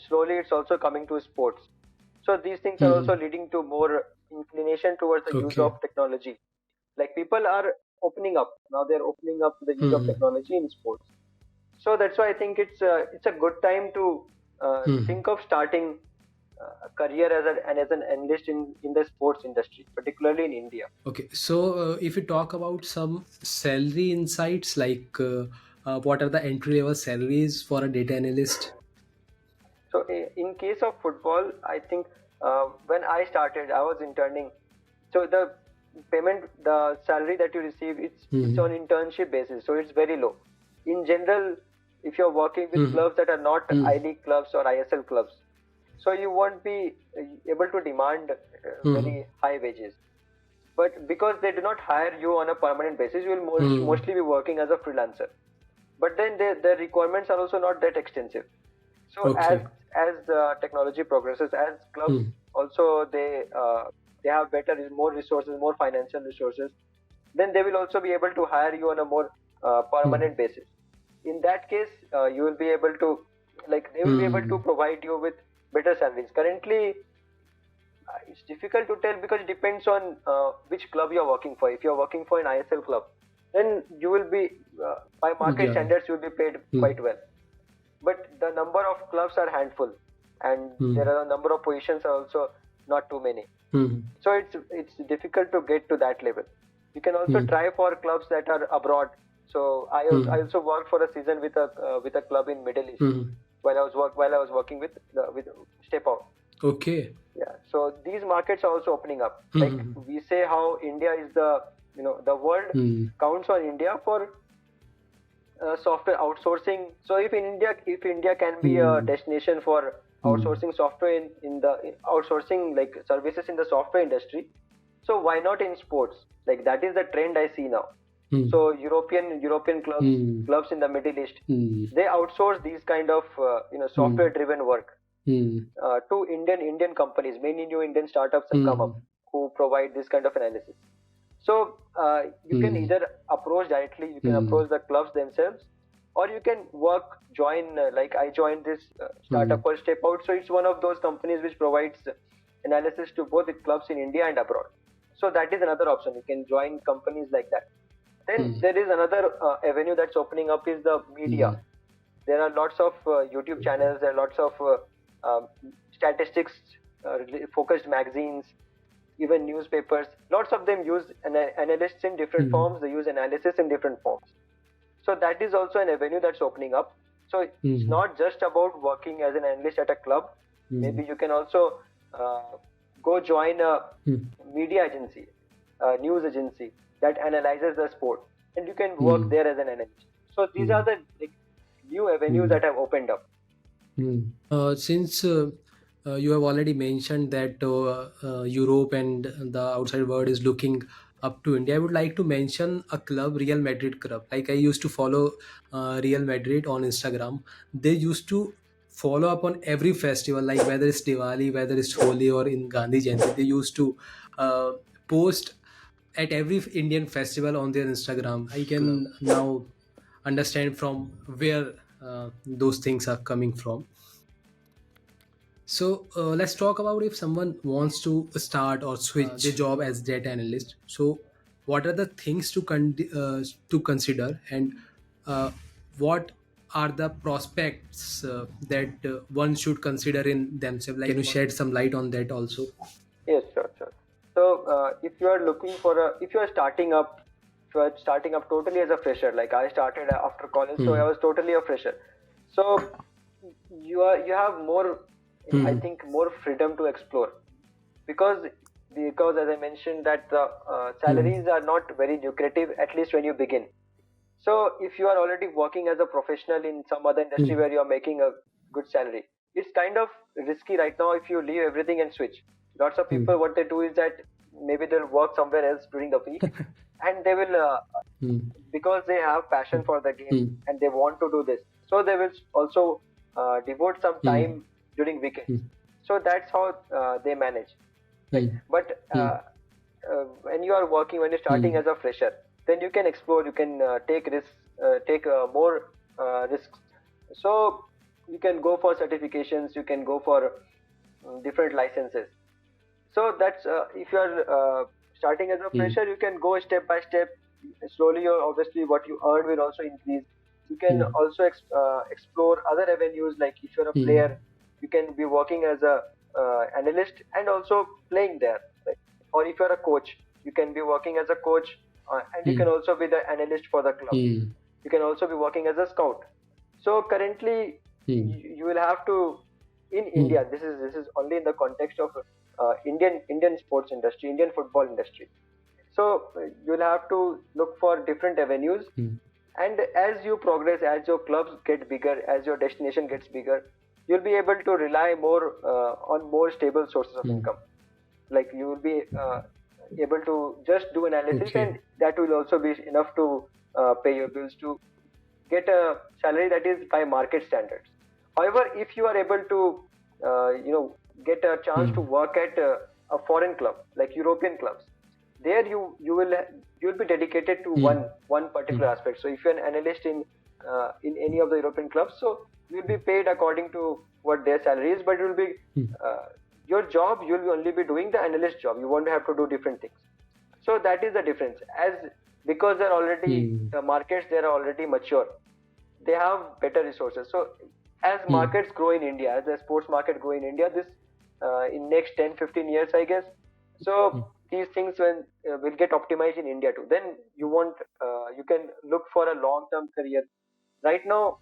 slowly it's also coming to sports. So these things are also leading to more inclination towards the use of technology. Like people are opening up now; they're opening up the use of technology in sports. So that's why I think it's a good time to think of starting a career as an analyst in the sports industry, particularly in India. Okay, so if you talk about some salary insights, like what are the entry level salaries for a data analyst? So in case of football, I think when I started, I was interning. So the payment, the salary that you receive, it's on internship basis. So it's very low. In general, if you're working with clubs that are not I-League clubs or ISL clubs, so you won't be able to demand very high wages. But because they do not hire you on a permanent basis, you will mostly be working as a freelancer. But then their requirements are also not that extensive. So as technology progresses, as clubs also they have more resources, more financial resources, then they will also be able to hire you on a more permanent basis. In that case, you will be able to they will be able to provide you with better salaries. Currently, it's difficult to tell because it depends on which club you are working for. If you are working for an ISL club, then you will be by market standards you will be paid quite well. But the number of clubs are handful, and there are a number of positions are also not too many. So it's difficult to get to that level. You can also try for clubs that are abroad. So I also worked for a season with a club in Middle East while I was working with Step Out. Okay. Yeah. So these markets are also opening up. Like we say, how India is the world counts on India for software outsourcing. So if India can be a destination for outsourcing software in the outsourcing like services in the software industry, so why not in sports? Like that is the trend I see now. So European clubs in the Middle East, they outsource these kind of software driven work to Indian companies. Many new Indian startups have come up who provide this kind of analysis. So you can either approach directly, you can approach the clubs themselves, or you can join like I joined this startup called Step Out. So it's one of those companies which provides analysis to both the clubs in India and abroad. So that is another option. You can join companies like that. Then there is another avenue that's opening up is the media. There are lots of YouTube channels, there are lots of statistics focused magazines, even newspapers. Lots of them use analysts in different forms. They use analysis in different forms. So that is also an avenue that's opening up. So it's not just about working as an analyst at a club. Maybe you can also go join a media agency, a news agency that analyzes the sport, and you can work there as an analyst. So these are the new avenues that have opened up. Since you have already mentioned that Europe and the outside world is looking up to India, I would like to mention a club, Real Madrid club. Like I used to follow Real Madrid on Instagram. They used to follow up on every festival, like whether it's Diwali, whether it's Holi or in Gandhi Jayanti. They used to post at every Indian festival on their Instagram. I can now understand from where those things are coming from. So let's talk about if someone wants to start or switch their job as data analyst. So what are the things to consider, and what are the prospects that one should consider in themselves? Like, can you shed some light on that also? Yes, sure. So if you are looking for if you are starting up totally as a fresher, like I started after college, so I was totally a fresher. So you have more, I think, more freedom to explore because as I mentioned that the salaries are not very lucrative, at least when you begin. So if you are already working as a professional in some other industry where you are making a good salary, it's kind of risky right now if you leave everything and switch. Lots of people, what they do is that maybe they'll work somewhere else during the week and they will, because they have passion for the game and they want to do this, so they will also devote some time during weekends. So that's how they manage. Right? But when you are working, when you're starting as a fresher, then you can explore, you can take risks, take more risks. So you can go for certifications, you can go for different licenses. So that's if you are starting as a fresher, you can go step by step. Slowly, obviously, what you earn will also increase. You can also explore other avenues, like if you're a player, you can be working as a analyst and also playing there. Right? Or if you're a coach, you can be working as a coach and you can also be the analyst for the club. You can also be working as a scout. So currently, you will have to in India. This is only in the context of Indian sports industry, Indian football industry. So you'll have to look for different avenues, and as you progress, as your clubs get bigger, as your destination gets bigger, you'll be able to rely more on more stable sources of income. Like you will be able to just do analysis, and that will also be enough to pay your bills, to get a salary that is by market standards. However, if you are able to get a chance to work at a foreign club, like European clubs, there you'll be dedicated to one particular aspect. So if you're an analyst in any of the European clubs, so you'll be paid according to what their salary is, but you'll be your job, you'll only be doing the analyst job. You won't have to do different things. So that is the difference. Because they're already the markets, they are already mature. They have better resources. So as markets grow in India, as the sports market grow in India, this in next 10-15 years, I guess. So these things will get optimized in India too. Then you can look for a long-term career. Right now,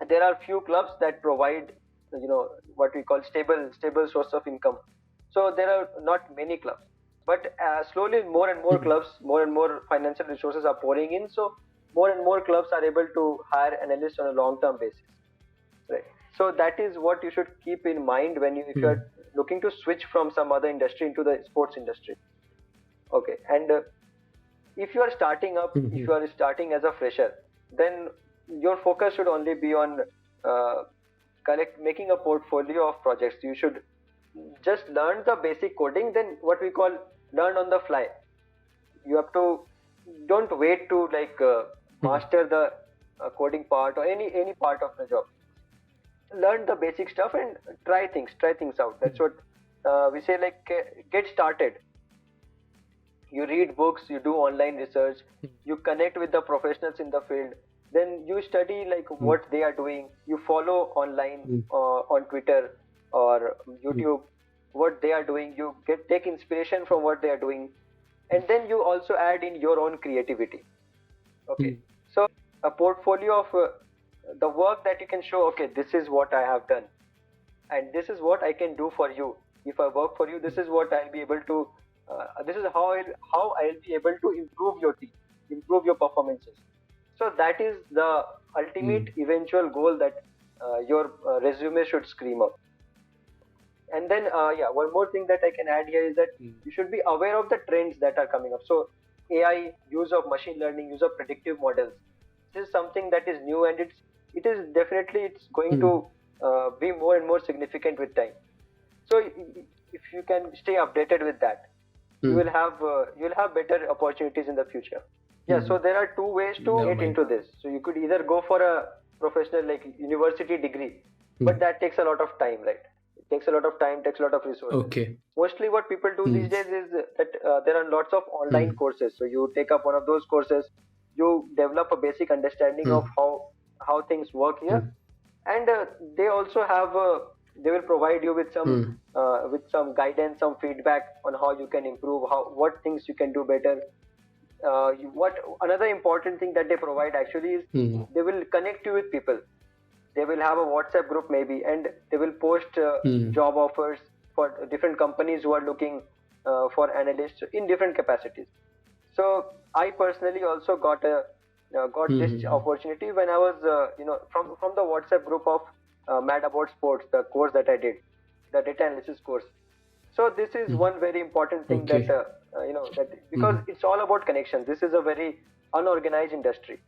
there are few clubs that provide what we call stable source of income. So there are not many clubs, but slowly more and more clubs, more and more financial resources are pouring in. So more and more clubs are able to hire analysts on a long-term basis. Right. So that is what you should keep in mind if you are looking to switch from some other industry into the sports industry. Okay. And if you are starting up, if you are starting as a fresher, then your focus should only be on making a portfolio of projects. You should just learn the basic coding, then what we call learn on the fly. You have to, don't wait to master the coding part or any part of the job. Learn the basic stuff and try things out. That's what we say, get started. You read books, you do online research, you connect with the professionals in the field, then you study what they are doing, you follow online on Twitter or YouTube what they are doing, you take inspiration from what they are doing, and then you also add in your own creativity. Okay. So a portfolio of the work that you can show, okay, this is what I have done and this is what I can do for you. If I work for you, this is what I'll be able to this is how I'll be able to improve your team, improve your performances. So that is the ultimate eventual goal that your resume should scream up. And then one more thing that I can add here is that you should be aware of the trends that are coming up. So AI, use of machine learning, use of predictive models, this is something that is new, and it's going to be more and more significant with time. So if you can stay updated with that, you'll have better opportunities in the future. So there are two ways to get into this. So you could either go for a professional university degree, but that takes a lot of time, right? It takes a lot of time, takes a lot of resources. Okay. Mostly what people do these days is that there are lots of online courses. So you take up one of those courses, you develop a basic understanding of how things work here, and they also have they will provide you with some guidance, some feedback on how you can improve, what things you can do better. Another important thing that they provide actually is they will connect you with people. They will have a WhatsApp group maybe, and they will post job offers for different companies who are looking for analysts in different capacities. So I personally also got this opportunity when I was from the WhatsApp group of Mad About Sports, the course that I did, the data analysis course. So this is one very important thing that because it's all about connections. This is a very unorganized industry.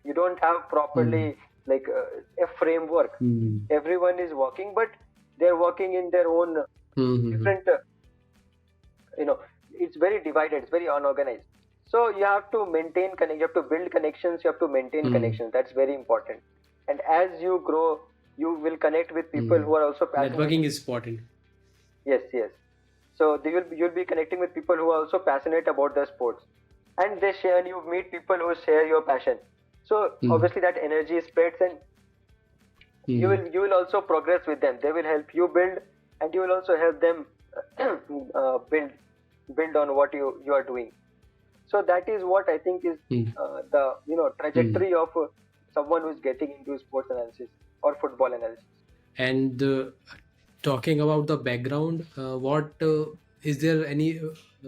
You don't have properly a framework. Everyone is working, but they're working in their own different, it's very divided, it's very unorganized. So you have to maintain connect, you have to build connections, you have to maintain connections. That's very important. And as you grow, you will connect with people who are also passionate. Networking is important. Yes. So you'll be connecting with people who are also passionate about the sports, and they share. And you meet people who share your passion. So obviously that energy spreads, and you will also progress with them. They will help you build, and you will also help them build on what you are doing. So that is what I think is the trajectory of someone who is getting into sports analysis or football analysis. And talking about the background, what is there any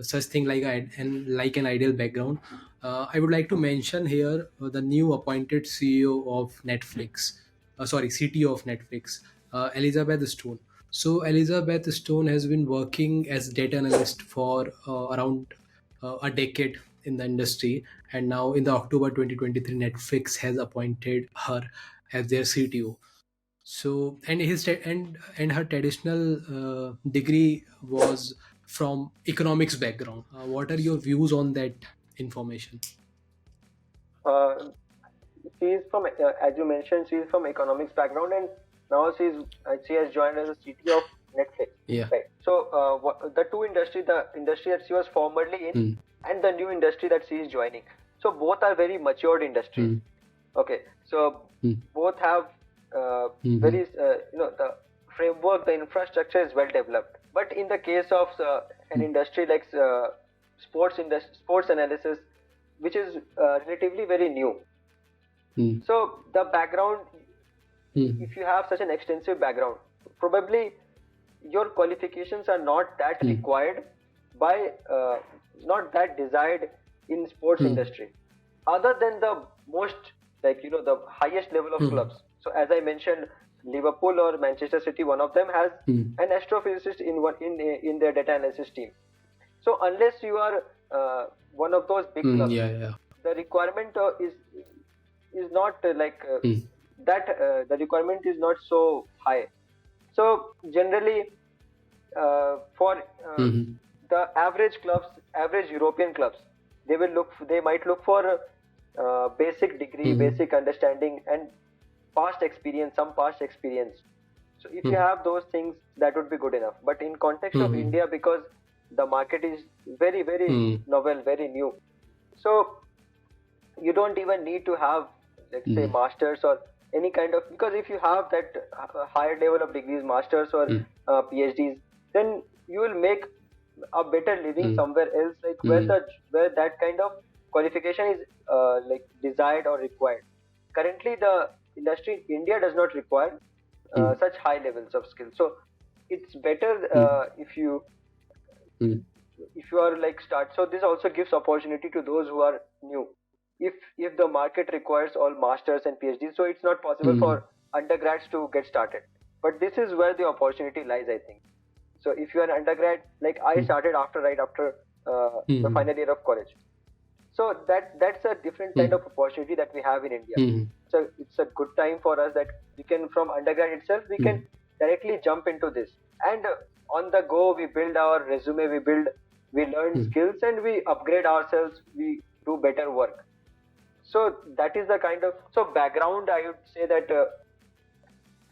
such thing like an ideal background? I would like to mention here the new appointed CEO of Netflix, CTO of Netflix, Elizabeth Stone. So Elizabeth Stone has been working as data analyst for around a decade in the industry, and now in the October 2023, Netflix has appointed her as their CTO. So and her traditional degree was from economics background. What are your views on that information? She is from, as you mentioned, she is from economics background, and now she has joined as a CTO of Netflix. Yeah. Right. So the industry that she was formerly in, and the new industry that she is joining. So both are very matured industries. Okay. So both have very the framework, the infrastructure is well developed. But in the case of an industry like sports analysis, which is relatively very new. So the background, if you have such an extensive background, probably your qualifications are not that required by, not that desired in sports industry, other than the most, the highest level of clubs. So as I mentioned, Liverpool or Manchester City, one of them has an astrophysicist in their data analysis team. So unless you are one of those big clubs, the requirement is not that. The requirement is not so high. So generally, for the average clubs, average European clubs, they might look for basic degree, basic understanding, and some past experience. So if you have those things, that would be good enough. But in context of India, because the market is very, very novel, very new, so you don't even need to have, let's say, masters or any kind of, because if you have that higher level of degrees, masters or PhDs, then you will make a better living somewhere else, where that kind of qualification is desired or required. Currently, the industry in India does not require such high levels of skill. So it's better if you are start. So this also gives opportunity to those who are new. If the market requires all masters and PhDs, so it's not possible for undergrads to get started. But this is where the opportunity lies, I think. So if you are an undergrad, I started right after the final year of college. So that's a different kind of opportunity that we have in India. So it's a good time for us that we can, from undergrad itself, we can directly jump into this. And on the go, we build our resume, we learn skills, and we upgrade ourselves, we do better work. So that is the kind of, so background, I would say that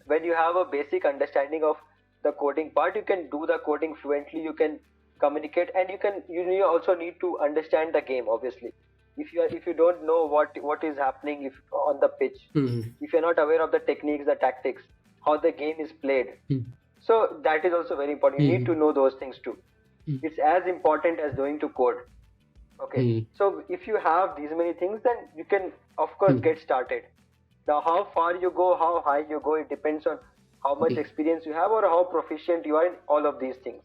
when you have a basic understanding of the coding part, you can do the coding fluently, you can communicate, and you also need to understand the game, obviously. If you don't know what is happening on the pitch, if you're not aware of the techniques, the tactics, how the game is played, so that is also very important. You need to know those things too. It's as important as knowing to code. Okay. So if you have these many things, then you can, of course, get started. Now, how far you go, how high you go, it depends on how much experience you have or how proficient you are in all of these things.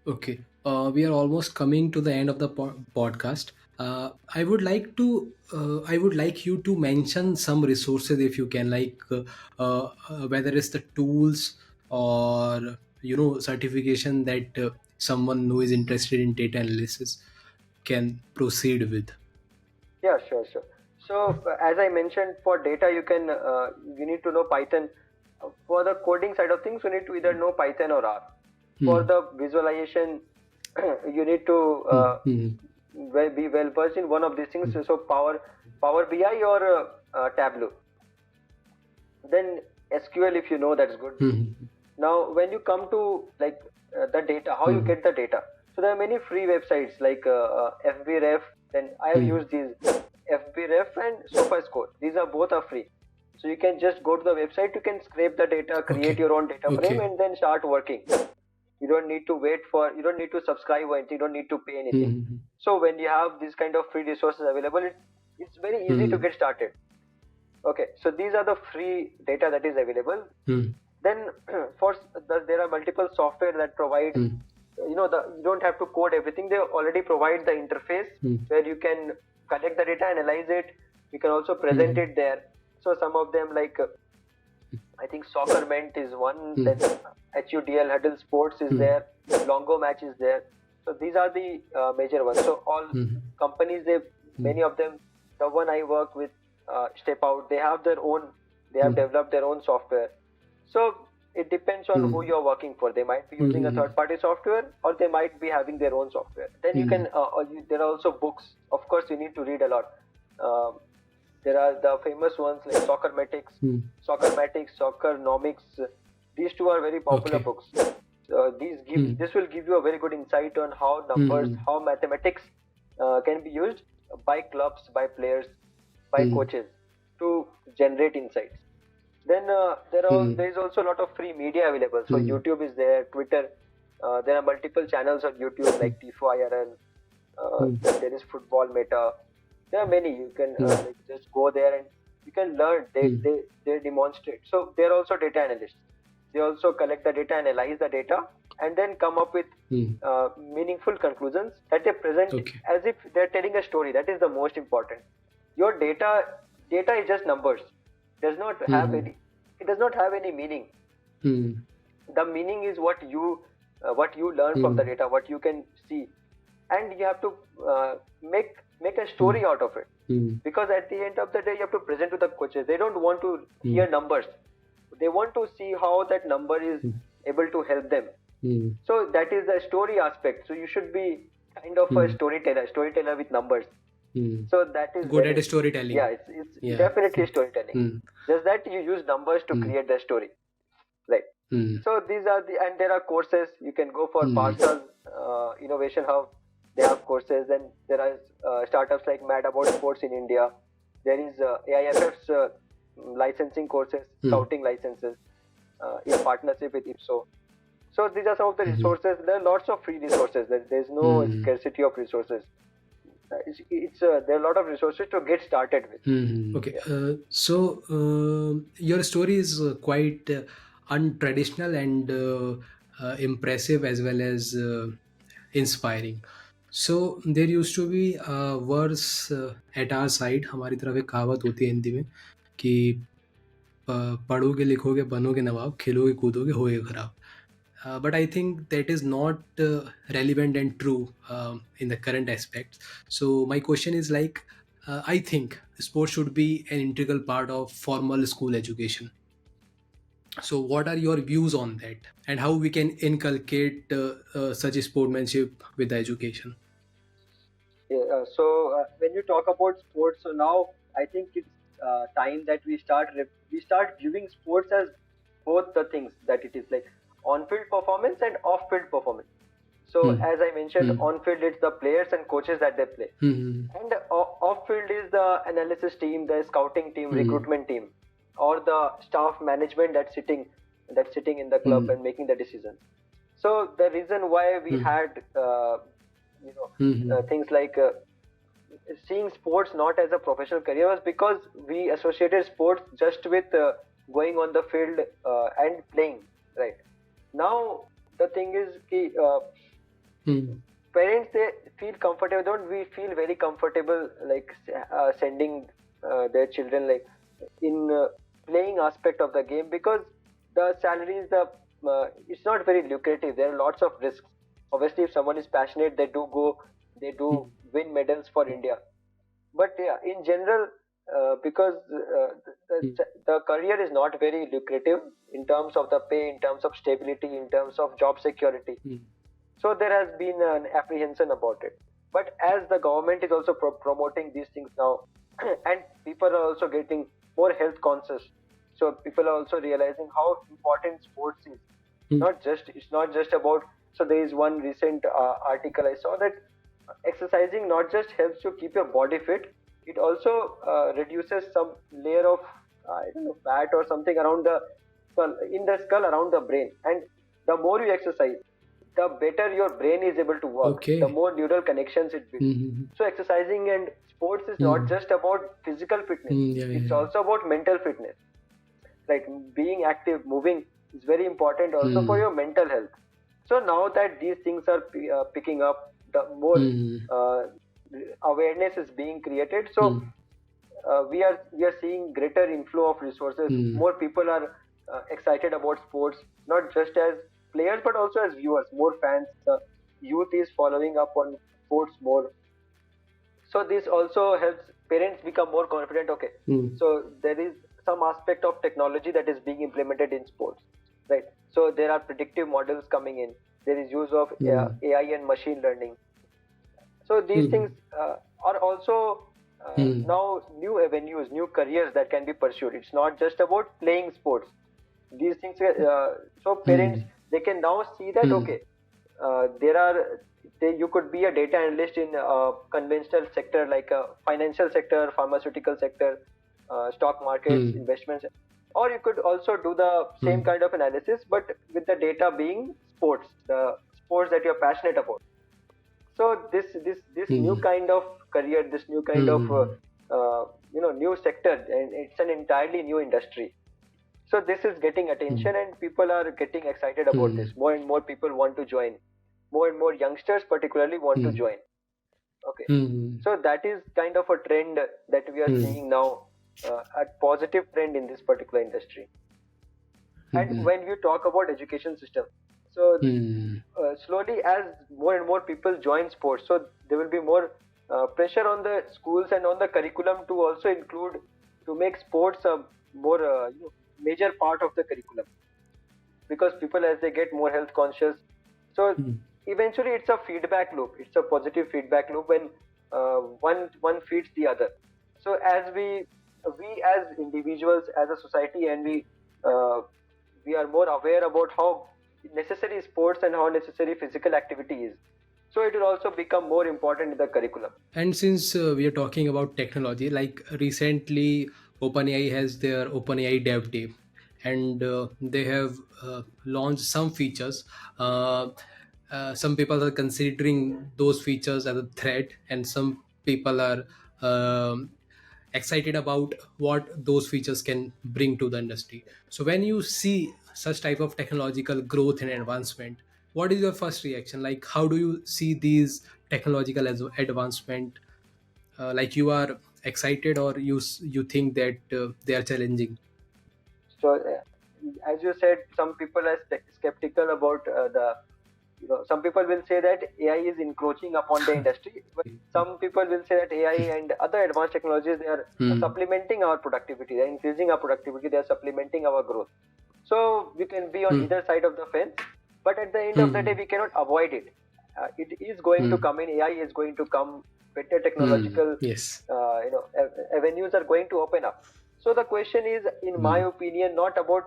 Okay. We are almost coming to the end of the podcast. I would like you to mention some resources, if you can, whether it's the tools or certification that someone who is interested in data analysis can proceed with. Yeah, sure. So as I mentioned, for data, you need to know Python. for the coding side of things, you need to either know Python or R. For the visualization, you need to be well versed in one of these things. So Power BI or Tableau. Then SQL, if you know, that's good. Now, when you come to like the data, how you get the data. So there are many free websites like FBref. Then I have used these FBref and SofaScore. These are both are free. So you can just go to the website, you can scrape the data, create your own data frame, and then start working. You don't need to you don't need to subscribe or anything, you don't need to pay anything. So when you have these kind of free resources available, it's very easy to get started. Okay, so these are the free data that is available. Then there are multiple software that provide, you don't have to code everything. They already provide the interface where you can collect the data, analyze it. You can also present it there. So some of them like, I think SoccerMent is one, then HUDL, Huddle Sports is there, Longo Match is there. So these are the major ones. So all companies, many of them, the one I work with, Step Out, they have developed their own software. So it depends on who you're working for. They might be using a third-party software, or they might be having their own software. Then you can, there are also books. Of course, you need to read a lot. There are the famous ones like Soccermatics, Soccernomics. These two are very popular books. This will give you a very good insight on how numbers, how mathematics can be used by clubs, by players, by coaches to generate insights. Then there is also a lot of free media available. So YouTube is there, Twitter. There are multiple channels on YouTube like Tifo IRL. There is Football Meta. There are many. You can just go there and you can learn. They demonstrate. So they are also data analysts. They also collect the data, analyze the data, and then come up with meaningful conclusions that they present as if they're telling a story. That is the most important. Your data is just numbers. Does not have any. It does not have any meaning. The meaning is what you learn from the data, what you can see, and you have to make a story out of it. Because at the end of the day, you have to present to the coaches. They don't want to hear numbers. They want to see how that number is able to help them. So that is the story aspect. So you should be kind of a storyteller with numbers. So that is good at storytelling. Yeah, it's definitely storytelling. Just that you use numbers to create the story, right? So these are and there are courses. You can go for Parsa's Innovation Hub. They have courses. Then there are startups like Mad About Sports in India. There is AIFF's licensing courses, scouting licenses in partnership with IPSO. So these are some of the resources. There are lots of free resources. There's no scarcity of resources. There are a lot of resources to get started with. Okay, so your story is quite untraditional and impressive as well as inspiring. So there used to be a verse at our side. हमारी तरफ एक कहावत होती है हिंदी में कि पढ़ोगे लिखोगे बनोगे नवाब खेलोगे कूदोगे होगे खराब. But I think that is not relevant and true in the current aspects. So my question is like, I think sports should be an integral part of formal school education. So what are your views on that, and how we can inculcate such sportsmanship with the education? Yeah, so when you talk about sports, so now I think it's time that we start viewing sports as both the things that it is, like on-field performance and off-field performance. So as I mentioned, on-field it's the players and coaches that they play, and off-field is the analysis team, the scouting team, recruitment team, or the staff management that's sitting in the club and making the decisions. So the reason why we had things like seeing sports not as a professional career was because we associated sports just with going on the field and playing, right? Now the thing is parents, they feel comfortable. We feel very comfortable like sending their children like in playing aspect of the game, because the salaries, it's not very lucrative. There are lots of risks. Obviously, if someone is passionate, they do win medals for India. But yeah, in general, because mm, the career is not very lucrative in terms of the pay, in terms of stability, in terms of job security. mm, So there has been an apprehension about it. But as the government is also promoting these things now, and people are also getting more health conscious, so people are also realizing how important sports is. mm, It's not just about. So there is one recent article I saw that exercising not just helps you keep your body fit, it also reduces some layer of I don't know, fat or something around the skull, in the skull around the brain. And the more you exercise, the better your brain is able to work, the okay. more neural connections it builds. Mm, So exercising and sports is not mm, just about physical fitness; yeah, yeah, it's yeah. also about mental fitness. Like being active, moving is very important also for Mm, your mental health. So now that these things are picking up, the more mm, uh, awareness is being created. So mm, we are seeing greater inflow of resources. mm, More people are excited about sports, not just as players but also as viewers. More fans. The youth is following up on sports more. So this also helps parents become more confident. Okay, mm, so there is some aspect of technology that is being implemented in sports, right? So there are predictive models coming in. There is use of mm, AI and machine learning. So these things mm, are also mm, now new avenues, new careers that can be pursued. It's not just about playing sports. These things, so parents, mm, they can now see that mm, okay, there are you could be a data analyst in a conventional sector like a financial sector, pharmaceutical sector, stock markets, mm, investments, or you could also do the same mm, kind of analysis, but with the data being sports, the sports that you're passionate about. So this new mm, kind of career, this new kind of mm, new sector, and it's an entirely new industry. So this is getting mm, attention and people are getting excited about this. mm, More and more people want to join. More and more youngsters particularly want to mm, join. Okay. mm, So that is kind of a trend that we are mm, seeing now, a positive trend in this particular industry. And mm, when you talk about education system, so mm, slowly as more and more people join sports, so there will be more pressure on the schools and on the curriculum to also include, to make sports a more major part of the curriculum, because people as they get more health conscious, so mm, eventually it's a feedback loop, it's a positive feedback loop when one feeds the other. So as we as individuals, as a society, and uh, we are more aware about how necessary sports and how necessary physical activity is, so it will also become more important in the curriculum. And since we are talking about technology, like recently OpenAI has their OpenAI Dev Day, and they have launched some features. Uh, some people are considering those features as a threat, and some people are um, excited about what those features can bring to the industry. So when you see such type of technological growth and advancement, what is your first reaction? Like, how do you see these technological advancement? Like, you are excited, or you think that they are challenging? So as you said, some people are skeptical about some people will say that AI is encroaching upon the industry, but some people will say that AI and other advanced technologies, they are Hmm. supplementing our productivity, they are increasing our productivity, they are supplementing our growth. So we can be on Hmm. either side of the fence, but at the end of the day, Hmm. we cannot avoid it. It is going to Hmm. come in. AI is going to come. Better Hmm. technological, Yes. avenues are going to open up. So the question is, in my Hmm. opinion, not about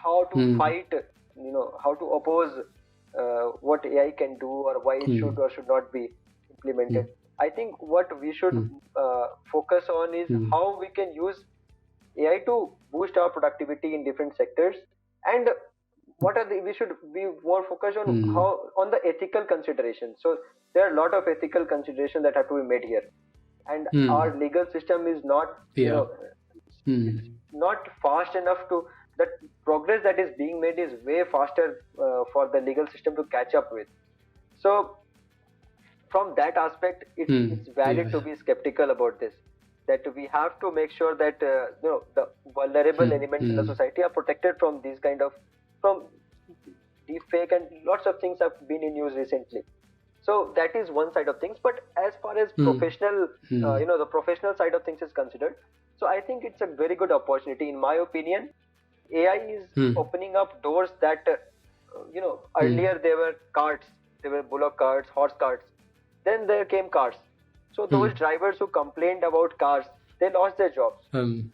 how to Hmm. fight, how to oppose what AI can do or why it Hmm. should or should not be Hmm. implemented. I think what we should Hmm. focus on is Hmm. how we can use AI to boost our productivity in different sectors, and what are we should be more focused on Hmm. how, on the ethical considerations. So there are a lot of ethical considerations that have to be made here, and Hmm. our legal system is not, Yeah. it's Hmm. not fast enough to, that progress that is being made is way faster for the legal system to catch up with. So from that aspect, it's Hmm. Yeah. valid to Yeah. be skeptical about this, that we have to make sure that the vulnerable Hmm. elements in the Hmm. society are protected from these kind of, from deep fake, and lots of things have been in news recently. So that is one side of things. But as far as professional, the professional side of things is considered, so I think it's a very good opportunity. In my opinion, AI is opening up doors that, earlier there were carts, there were bullock carts, horse carts. Then there came cars. So those drivers who complained about cars, they lost their jobs.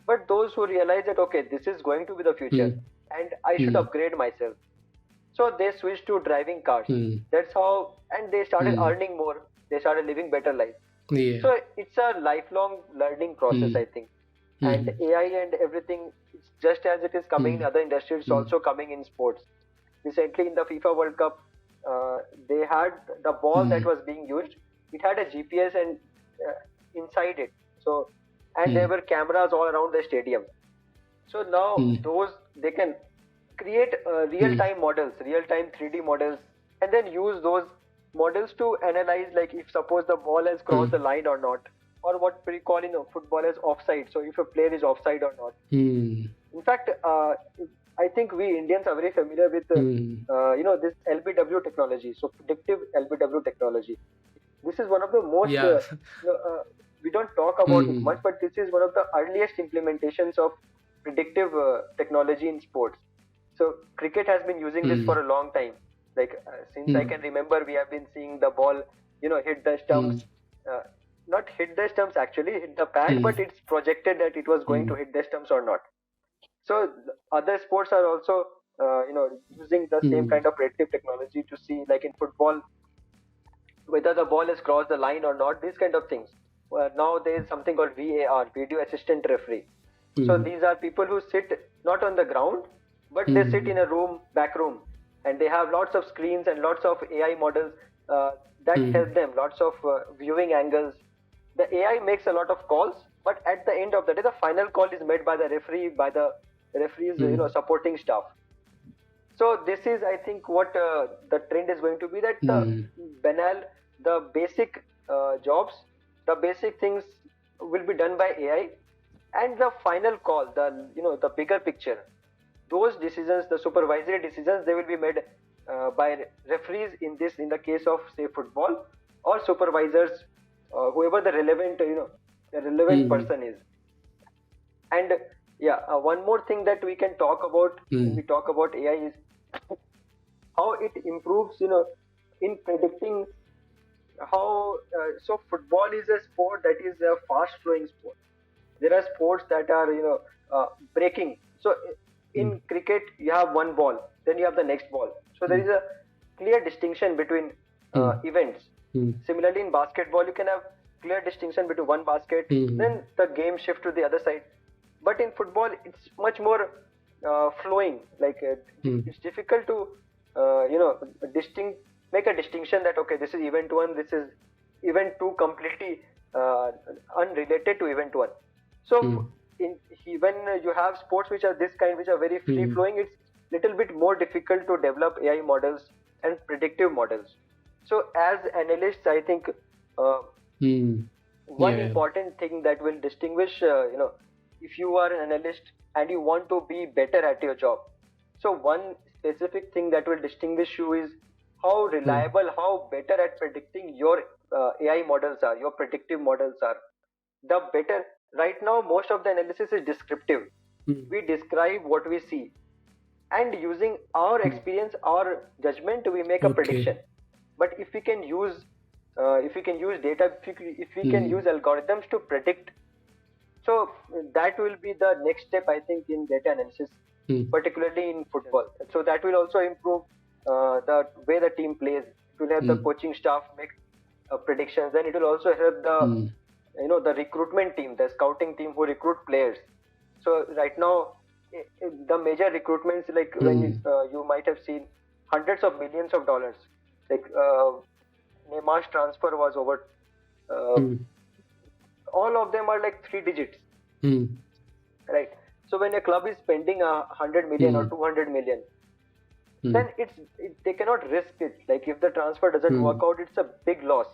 But those who realized that, okay, this is going to be the future and I should upgrade myself. So they switched to driving cars. That's how, and they started earning more. They started living better life. Yeah. So it's a lifelong learning process, I think. And AI and everything, it's just as it is coming in other industries, it's also coming in sports. Recently in the FIFA World Cup, they had the ball that was being used. It had a GPS and inside it. So, and there were cameras all around the stadium. So now those, they can create real-time models, real-time 3D models, and then use those models to analyze, like if suppose the ball has crossed the line or not, or what we call in football as offside. So if a player is offside or not. In fact, I think we Indians are very familiar with this LBW technology. So predictive LBW technology. This is one of the most we don't talk about it much, but this is one of the earliest implementations of predictive technology in sports. So cricket has been using this for a long time. Like since I can remember, we have been seeing the ball, hit the stumps. Not hit the stumps actually, hit the pad, but it's projected that it was going to hit the stumps or not. So other sports are also, using the same kind of predictive technology to see, like in football, whether the ball has crossed the line or not. These kind of things. Now there is something called VAR, video assistant referee. So these are people who sit not on the ground, but they sit in a room, back room, and they have lots of screens and lots of AI models that help them, lots of viewing angles. The AI makes a lot of calls, but at the end of the day, the final call is made by the referee, by the referee's supporting staff. So this is, I think, what the trend is going to be, that the basic jobs, the basic things will be done by AI, and the final call, the bigger picture, those decisions, the supervisory decisions, they will be made by referees in the case of say football, or supervisors, whoever the relevant person is. And one more thing that we can talk about when we talk about AI is how it improves, in predicting how. So football is a sport that is a fast-flowing sport. There are sports that are, breaking. So in cricket, you have one ball, then you have the next ball. So there is a clear distinction between events. Similarly, in basketball, you can have clear distinction between one basket, then the game shift to the other side. But in football, it's much more flowing. Like it's difficult to make a distinction that okay, this is event one, this is event two, completely unrelated to event one. So when you have sports which are this kind, which are very free flowing, it's little bit more difficult to develop AI models and predictive models. So as analysts, I think one important thing that will distinguish, if you are an analyst and you want to be better at your job. So one specific thing that will distinguish you is how reliable, how better at predicting your AI models are, your predictive models are. The better. Right now, most of the analysis is descriptive. We describe what we see, and using our experience, our judgment, we make a prediction. But if we can use data, if we can use algorithms to predict, so that will be the next step, I think, in data analysis, particularly in football. So that will also improve the way the team plays. It will help the coaching staff make predictions. Then it will also help the the recruitment team, the scouting team who recruit players. So right now, the major recruitments, like when you might have seen hundreds of millions of dollars. Like Neymar's transfer was over. All of them are like 3 digits, right? So when a club is spending 100 million or 200 million, then they cannot risk it. Like if the transfer doesn't work out, it's a big loss.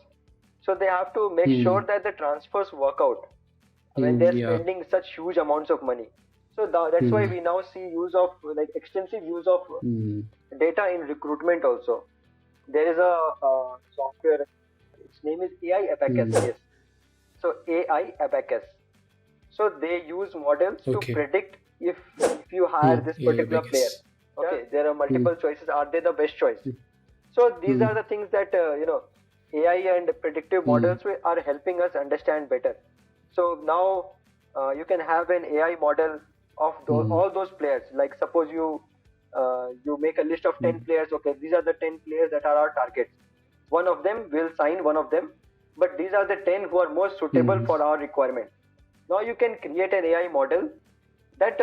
So they have to make sure that the transfers work out when they're spending such huge amounts of money. So that's why we now see extensive use of data in recruitment also. there is a software. Its name is AI Abacus. Mm. Yes. So AI Abacus. So they use models to Okay. predict if you hire this Yeah, particular player. Vegas. Okay, there are multiple choices. Are they the best choice? So these are the things that AI and predictive models are helping us understand better. So now you can have an AI model of all those players. Like suppose you make a list of 10 players. Okay, these are the 10 players that are our targets. One of them will sign one of them, but these are the 10 who are most suitable for our requirement. Now you can create an AI model that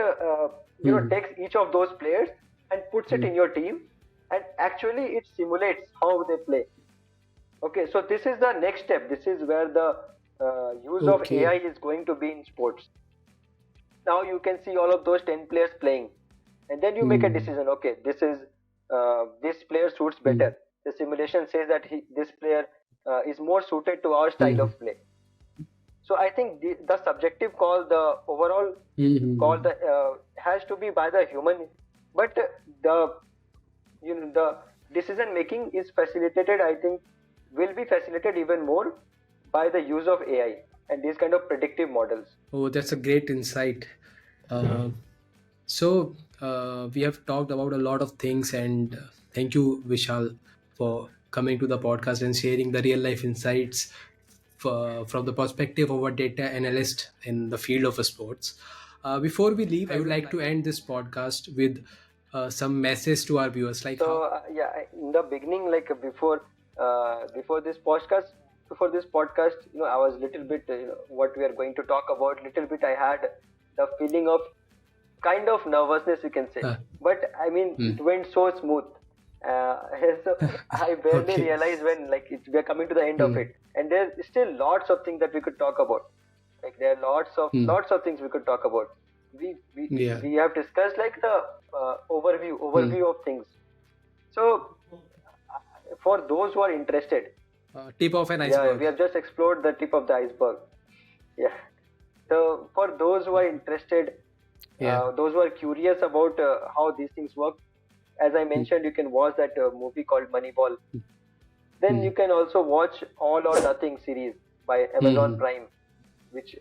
takes each of those players and puts it in your team, and actually it simulates how they play. Okay, so this is the next step. This is where the use of AI is going to be in sports. Now you can see all of those 10 players playing, and then you make a decision. Okay, this player suits better. The simulation says that this player is more suited to our style of play. So I think the subjective call, the overall call, has to be by the human, but the decision making is facilitated. I think will be facilitated even more by the use of AI and these kind of predictive models. Oh, that's a great insight. So we have talked about a lot of things, and thank you, Vishal, for coming to the podcast and sharing the real life insights from the perspective of a data analyst in the field of sports. Before we leave, I would like to end this podcast with some message to our viewers. Like, So in the beginning, like before this podcast, I was little bit what we are going to talk about. Little bit, I had the feeling of kind of nervousness, you can say, but I mean it went so smooth. So I barely Okay. realized when we are coming to the end of it, and there's still lots of things that we could talk about. Like there are lots of things we could talk about. Yeah. We have discussed like the overview of things. So for those who are interested, Tip of an yeah, iceberg. we have just explored the tip of the iceberg. Yeah. So for those who are interested, Yeah. those who are curious about how these things work, as I mentioned, you can watch that movie called Moneyball. Then you can also watch All or Nothing series by Amazon Prime, which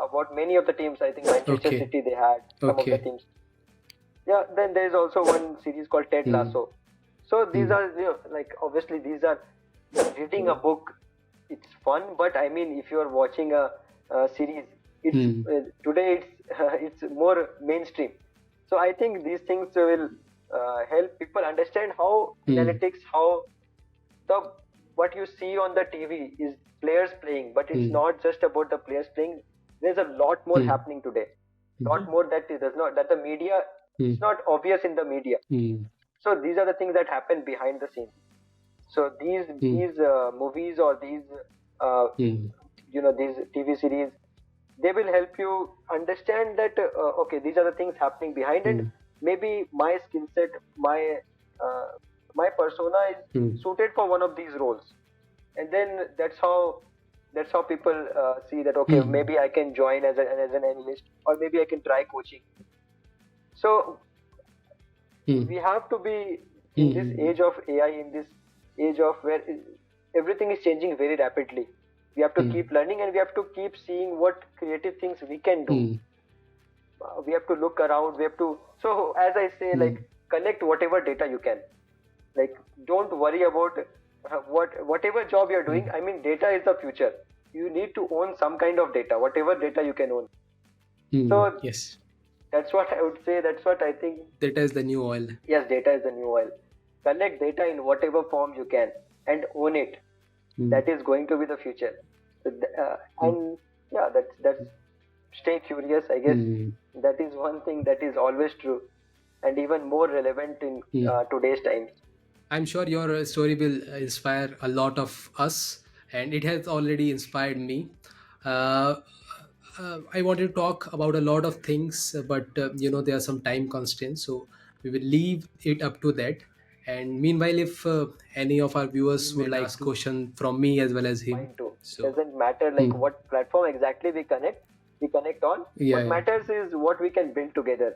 about many of the teams. I think Manchester Okay. City, they had some of the Okay. teams. Yeah. Then there is also one series called Ted Lasso. So these are like obviously these are reading a book. It's fun, but I mean if you are watching a series, it's today it's more mainstream. So I think these things will help people understand how analytics, how what you see on the TV is players playing, but it's not just about the players playing. There's a lot more happening today. Lot more that the media, it's not obvious in the media. So these are the things that happen behind the scenes. So these movies or these these TV series, they will help you understand that okay, these are the things happening behind, and maybe my skill set, my persona is suited for one of these roles, and then that's how people see that okay, maybe I can join as an analyst, or maybe I can try coaching. So we have to be in this age of AI, in this age of where everything is changing very rapidly. We have to keep learning, and we have to keep seeing what creative things we can do. We have to look around. We have to. So as I say, like collect whatever data you can. Like don't worry about whatever job you're doing. I mean, data is the future. You need to own some kind of data, whatever data you can own. So Yes. that's what I would say. That's what I think. Data is the new oil. Yes, data is the new oil. Collect data in whatever form you can and own it. That is going to be the future. And yeah, that's stay curious. I guess that is one thing that is always true, and even more relevant in today's times. I'm sure your story will inspire a lot of us, and it has already inspired me. Uh, I wanted to talk about a lot of things, but there are some time constraints, so we will leave it up to that. And meanwhile, if any of our viewers would like ask question from me as well as him, Mine too. so Doesn't matter like what platform exactly we connect on. Yeah, What yeah. matters is what we can build together,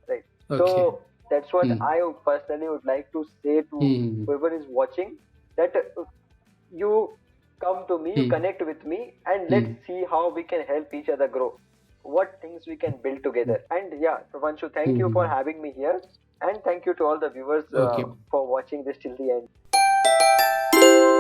right? Okay. So that's what I personally would like to say to whoever is watching. that you come to me, you connect with me, and let's see how we can help each other grow. What things we can build together. And yeah, Pravanshu, thank you for having me here, and thank you to all the viewers Okay. for watching this till the end.